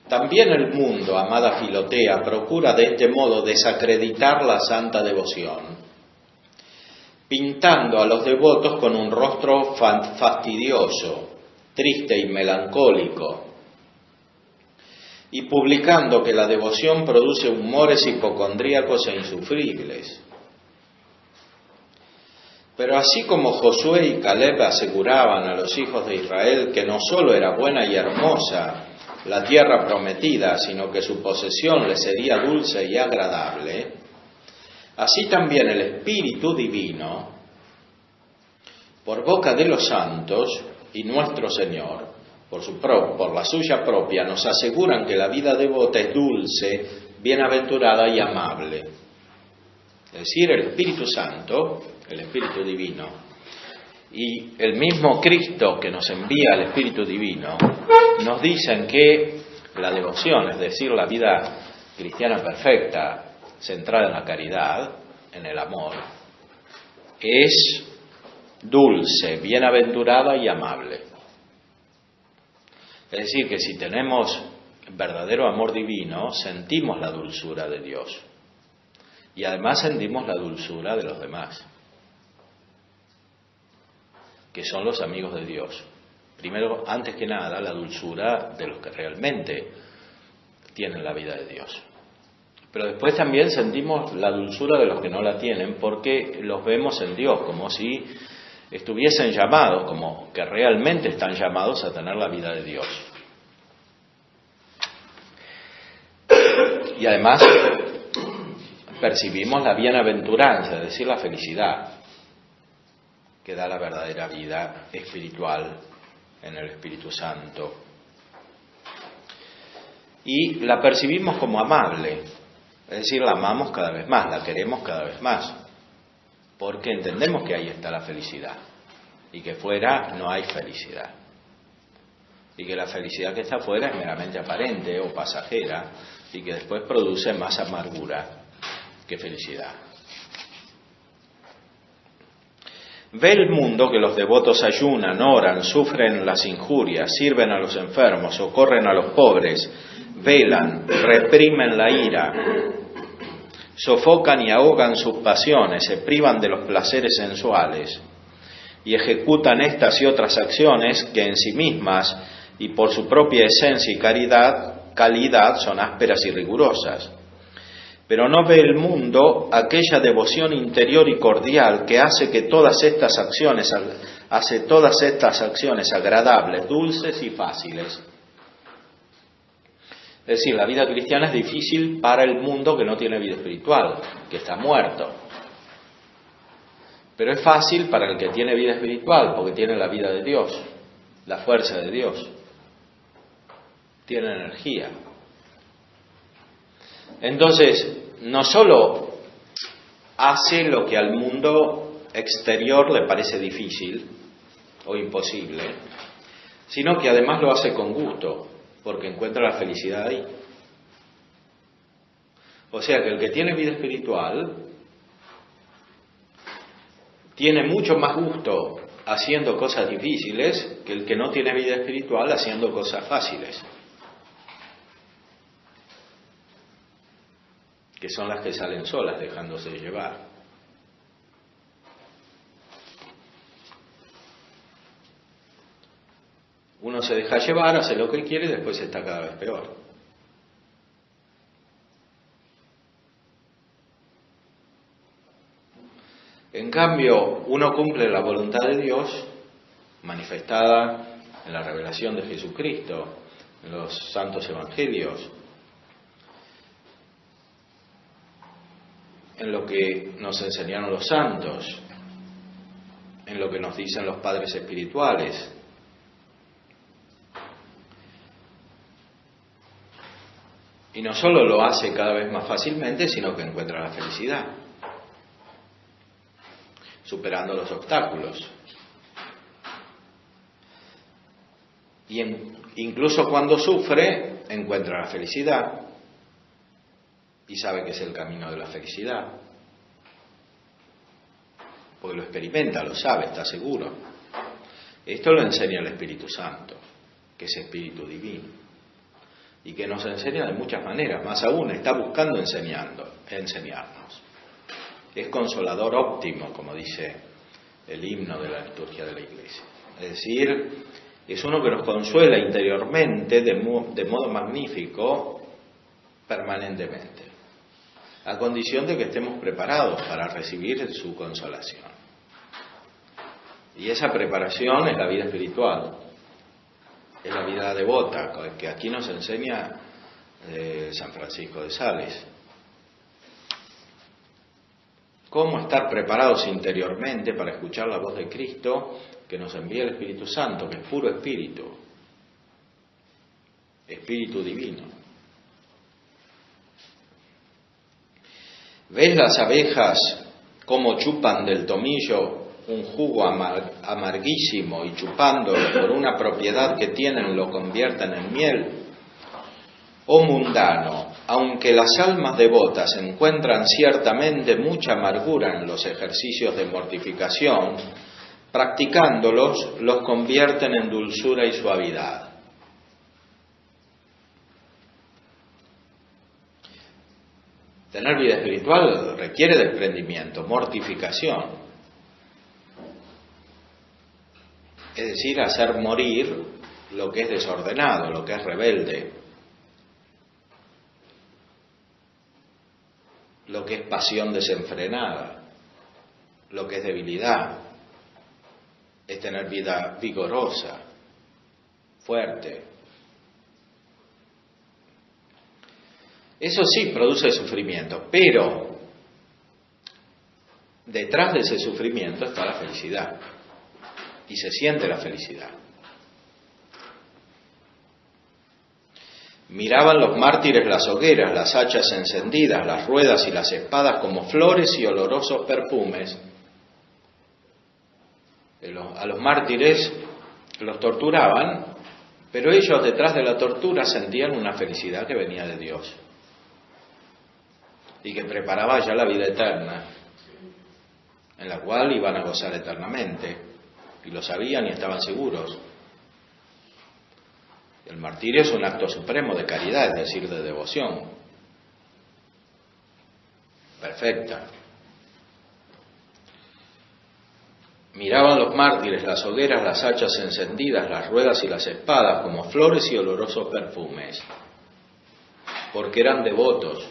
También el mundo, amada Filotea, procura de este modo desacreditar la santa devoción, pintando a los devotos con un rostro fastidioso, triste y melancólico, y publicando que la devoción produce humores hipocondríacos e insufribles. Pero así como Josué y Caleb aseguraban a los hijos de Israel que no solo era buena y hermosa la tierra prometida, sino que su posesión les sería dulce y agradable, así también el Espíritu Divino, por boca de los santos y nuestro Señor, por la suya propia, nos aseguran que la vida devota es dulce, bienaventurada y amable. Es decir, el Espíritu Santo, el Espíritu Divino, y el mismo Cristo que nos envía el Espíritu Divino, nos dicen que la devoción, es decir, la vida cristiana perfecta, centrada en la caridad, en el amor, es dulce, bienaventurada y amable. Es decir, que si tenemos verdadero amor divino, sentimos la dulzura de Dios. Y además sentimos la dulzura de los demás, que son los amigos de Dios. Primero, antes que nada, la dulzura de los que realmente tienen la vida de Dios. Pero después también sentimos la dulzura de los que no la tienen, porque los vemos en Dios, como si estuviesen llamados, como que realmente están llamados a tener la vida de Dios. Y además percibimos la bienaventuranza, es decir, la felicidad que da la verdadera vida espiritual en el Espíritu Santo. Y la percibimos como amable, es decir, la amamos cada vez más, la queremos cada vez más, porque entendemos que ahí está la felicidad y que fuera no hay felicidad, y que la felicidad que está fuera es meramente aparente o pasajera y que después produce más amargura que felicidad. Ve el mundo que los devotos ayunan, oran, sufren las injurias, sirven a los enfermos, socorren a los pobres, velan, reprimen la ira, sofocan y ahogan sus pasiones, se privan de los placeres sensuales y ejecutan estas y otras acciones que en sí mismas y por su propia esencia y calidad son ásperas y rigurosas. Pero no ve el mundo aquella devoción interior y cordial que hace todas estas acciones agradables, dulces y fáciles. Es decir, la vida cristiana es difícil para el mundo que no tiene vida espiritual, que está muerto. Pero es fácil para el que tiene vida espiritual, porque tiene la vida de Dios, la fuerza de Dios, tiene energía. Entonces, no solo hace lo que al mundo exterior le parece difícil o imposible, sino que además lo hace con gusto, porque encuentra la felicidad ahí. O sea que el que tiene vida espiritual tiene mucho más gusto haciendo cosas difíciles que el que no tiene vida espiritual haciendo cosas fáciles, que son las que salen solas, dejándose llevar. Uno se deja llevar, hace lo que quiere y después está cada vez peor. En cambio, uno cumple la voluntad de Dios, manifestada en la revelación de Jesucristo, en los santos evangelios, en lo que nos enseñaron los santos, en lo que nos dicen los padres espirituales. Y no solo lo hace cada vez más fácilmente, sino que encuentra la felicidad, superando los obstáculos. Y incluso cuando sufre, encuentra la felicidad y sabe que es el camino de la felicidad, porque lo experimenta, lo sabe, está seguro. Esto lo enseña el Espíritu Santo, que es Espíritu Divino, y que nos enseña de muchas maneras, más aún está buscando enseñarnos. Es consolador óptimo, como dice el himno de la liturgia de la Iglesia. Es decir, es uno que nos consuela interiormente de modo magnífico, permanentemente, a condición de que estemos preparados para recibir su consolación. Y esa preparación es la vida espiritual, es la vida devota, que aquí nos enseña San Francisco de Sales. Cómo estar preparados interiormente para escuchar la voz de Cristo que nos envía el Espíritu Santo, que es puro espíritu, espíritu divino. ¿Ves las abejas cómo chupan del tomillo un jugo amarguísimo y chupándolo por una propiedad que tienen lo convierten en miel? Oh mundano, aunque las almas devotas encuentran ciertamente mucha amargura en los ejercicios de mortificación, practicándolos los convierten en dulzura y suavidad. Tener vida espiritual requiere desprendimiento, mortificación. Es decir, hacer morir lo que es desordenado, lo que es rebelde, lo que es pasión desenfrenada, lo que es debilidad, es tener vida vigorosa, fuerte. Eso sí produce sufrimiento, pero detrás de ese sufrimiento está la felicidad, y se siente la felicidad. Miraban los mártires las hogueras, las hachas encendidas, las ruedas y las espadas como flores y olorosos perfumes. A los mártires los torturaban, pero ellos detrás de la tortura sentían una felicidad que venía de Dios y que preparaba ya la vida eterna, en la cual iban a gozar eternamente, y lo sabían y estaban seguros. El martirio es un acto supremo de caridad, es decir, de devoción perfecta. Miraban los mártires las hogueras, las hachas encendidas, las ruedas y las espadas como flores y olorosos perfumes, porque eran devotos.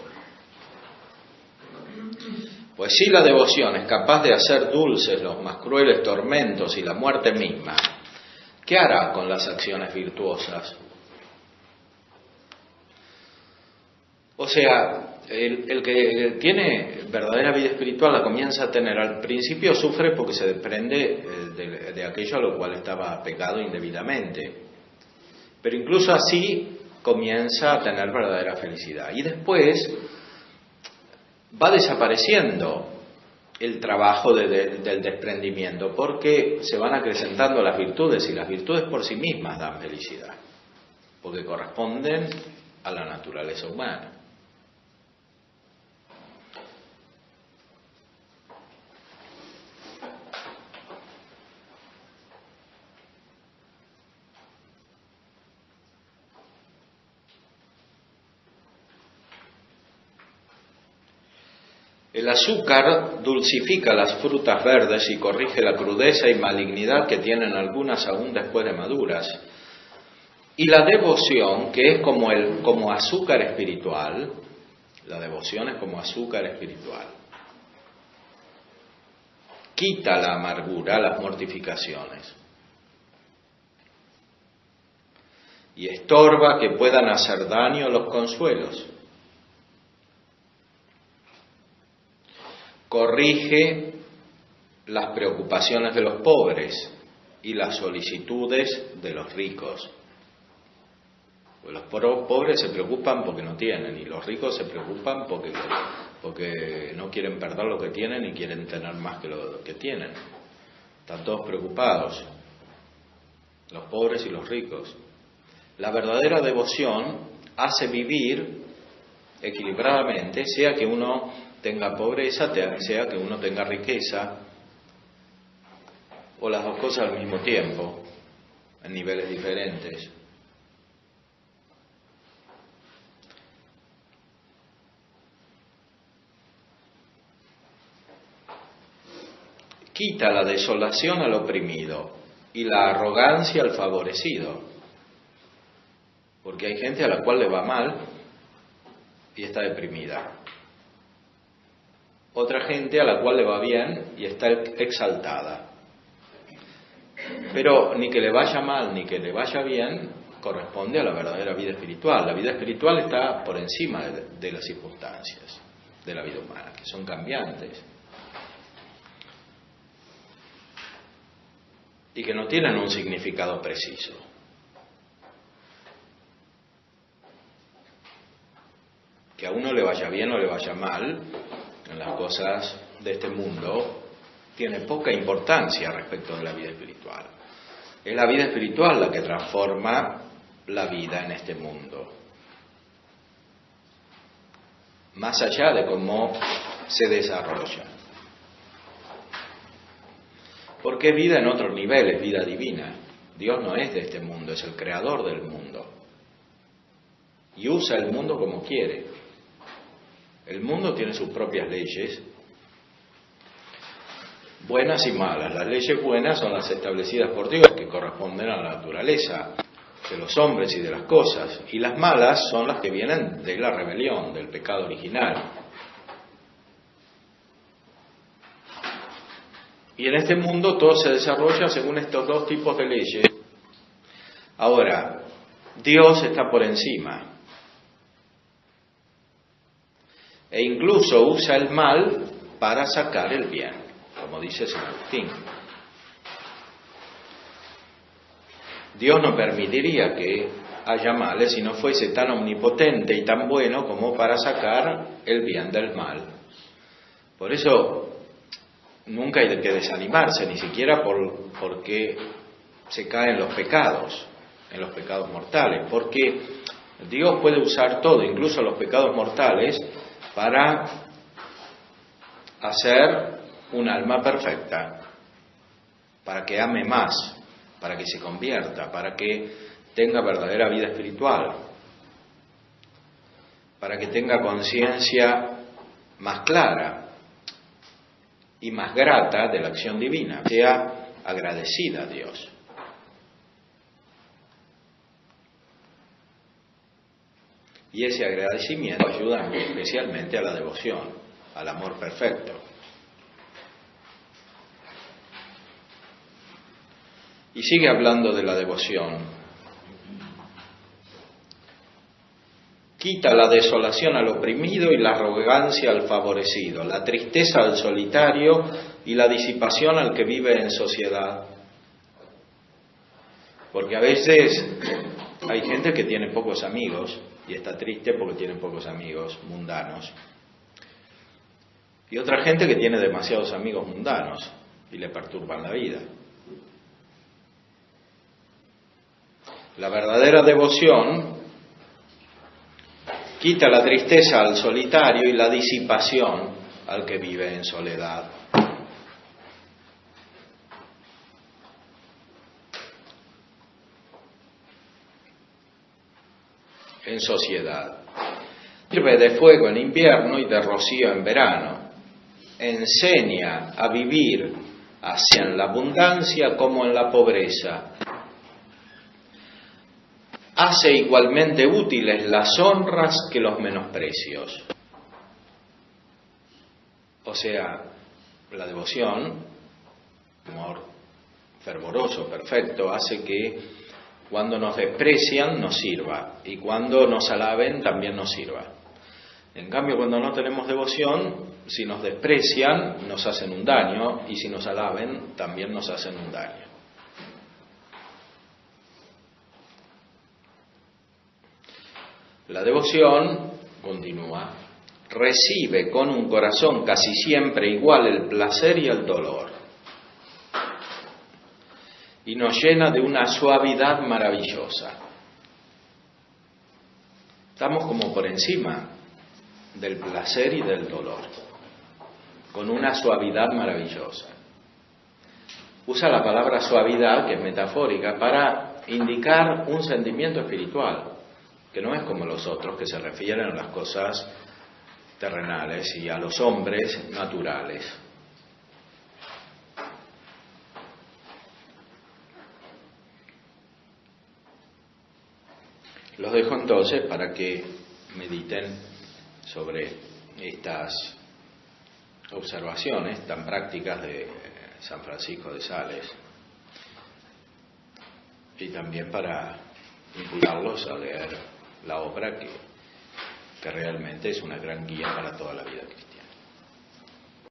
Pues si la devoción es capaz de hacer dulces los más crueles tormentos y la muerte misma, ¿qué hará con las acciones virtuosas? O sea, el que tiene verdadera vida espiritual la comienza a tener al principio, sufre porque se desprende de aquello a lo cual estaba pecado indebidamente. Pero incluso así comienza a tener verdadera felicidad. Y después va desapareciendo el trabajo del desprendimiento, porque se van acrecentando las virtudes, y las virtudes por sí mismas dan felicidad, porque corresponden a la naturaleza humana. El azúcar dulcifica las frutas verdes y corrige la crudeza y malignidad que tienen algunas aún después de maduras. Y la devoción, que es como azúcar espiritual, la devoción es como azúcar espiritual, quita la amargura, las mortificaciones, y estorba que puedan hacer daño los consuelos. Corrige las preocupaciones de los pobres y las solicitudes de los ricos. Pues los pobres se preocupan porque no tienen, y los ricos se preocupan porque no quieren perder lo que tienen y quieren tener más que lo que tienen. Están todos preocupados, los pobres y los ricos. La verdadera devoción hace vivir equilibradamente, sea que uno tenga pobreza, sea que uno tenga riqueza, o las dos cosas al mismo tiempo, en niveles diferentes. Quita la desolación al oprimido y la arrogancia al favorecido, porque hay gente a la cual le va mal y está deprimida. Otra gente a la cual le va bien y está exaltada. Pero ni que le vaya mal ni que le vaya bien corresponde a la verdadera vida espiritual. La vida espiritual está por encima de las circunstancias de la vida humana, que son cambiantes y que no tienen un significado preciso. Que a uno le vaya bien o le vaya mal en las cosas de este mundo tiene poca importancia respecto de la vida espiritual. Es la vida espiritual la que transforma la vida en este mundo, más allá de cómo se desarrolla. Porque es vida en otro nivel, es vida divina. Dios no es de este mundo, es el creador del mundo. Y usa el mundo como quiere. El mundo tiene sus propias leyes, buenas y malas. Las leyes buenas son las establecidas por Dios, que corresponden a la naturaleza de los hombres y de las cosas. Y las malas son las que vienen de la rebelión, del pecado original. Y en este mundo todo se desarrolla según estos dos tipos de leyes. Ahora, Dios está por encima. E incluso usa el mal para sacar el bien, como dice San Agustín. Dios no permitiría que haya males si no fuese tan omnipotente y tan bueno como para sacar el bien del mal. Por eso nunca hay que desanimarse, ni siquiera porque se caen los pecados, en los pecados mortales, porque Dios puede usar todo, incluso los pecados mortales, para hacer un alma perfecta, para que ame más, para que se convierta, para que tenga verdadera vida espiritual, para que tenga conciencia más clara y más grata de la acción divina, sea agradecida a Dios. Y ese agradecimiento ayuda especialmente a la devoción, al amor perfecto. Y sigue hablando de la devoción. Quita la desolación al oprimido y la arrogancia al favorecido, la tristeza al solitario y la disipación al que vive en sociedad. Porque a veces hay gente que tiene pocos amigos y está triste porque tiene pocos amigos mundanos. Y otra gente que tiene demasiados amigos mundanos y le perturban la vida. La verdadera devoción quita la tristeza al solitario y la disipación al que vive en soledad. En sociedad. Sirve de fuego en invierno y de rocío en verano. Enseña a vivir así en la abundancia como en la pobreza. Hace igualmente útiles las honras que los menosprecios. O sea, la devoción, amor fervoroso, perfecto, hace que cuando nos desprecian nos sirva y cuando nos alaben también nos sirva. En cambio, cuando no tenemos devoción, si nos desprecian nos hacen un daño y si nos alaben también nos hacen un daño. La devoción, continúa, recibe con un corazón casi siempre igual el placer y el dolor y nos llena de una suavidad maravillosa. Estamos como por encima del placer y del dolor, con una suavidad maravillosa. Usa la palabra suavidad, que es metafórica, para indicar un sentimiento espiritual, que no es como los otros, que se refieren a las cosas terrenales y a los hombres naturales. Los dejo entonces para que mediten sobre estas observaciones tan prácticas de San Francisco de Sales y también para invitarlos a leer la obra que realmente es una gran guía para toda la vida cristiana.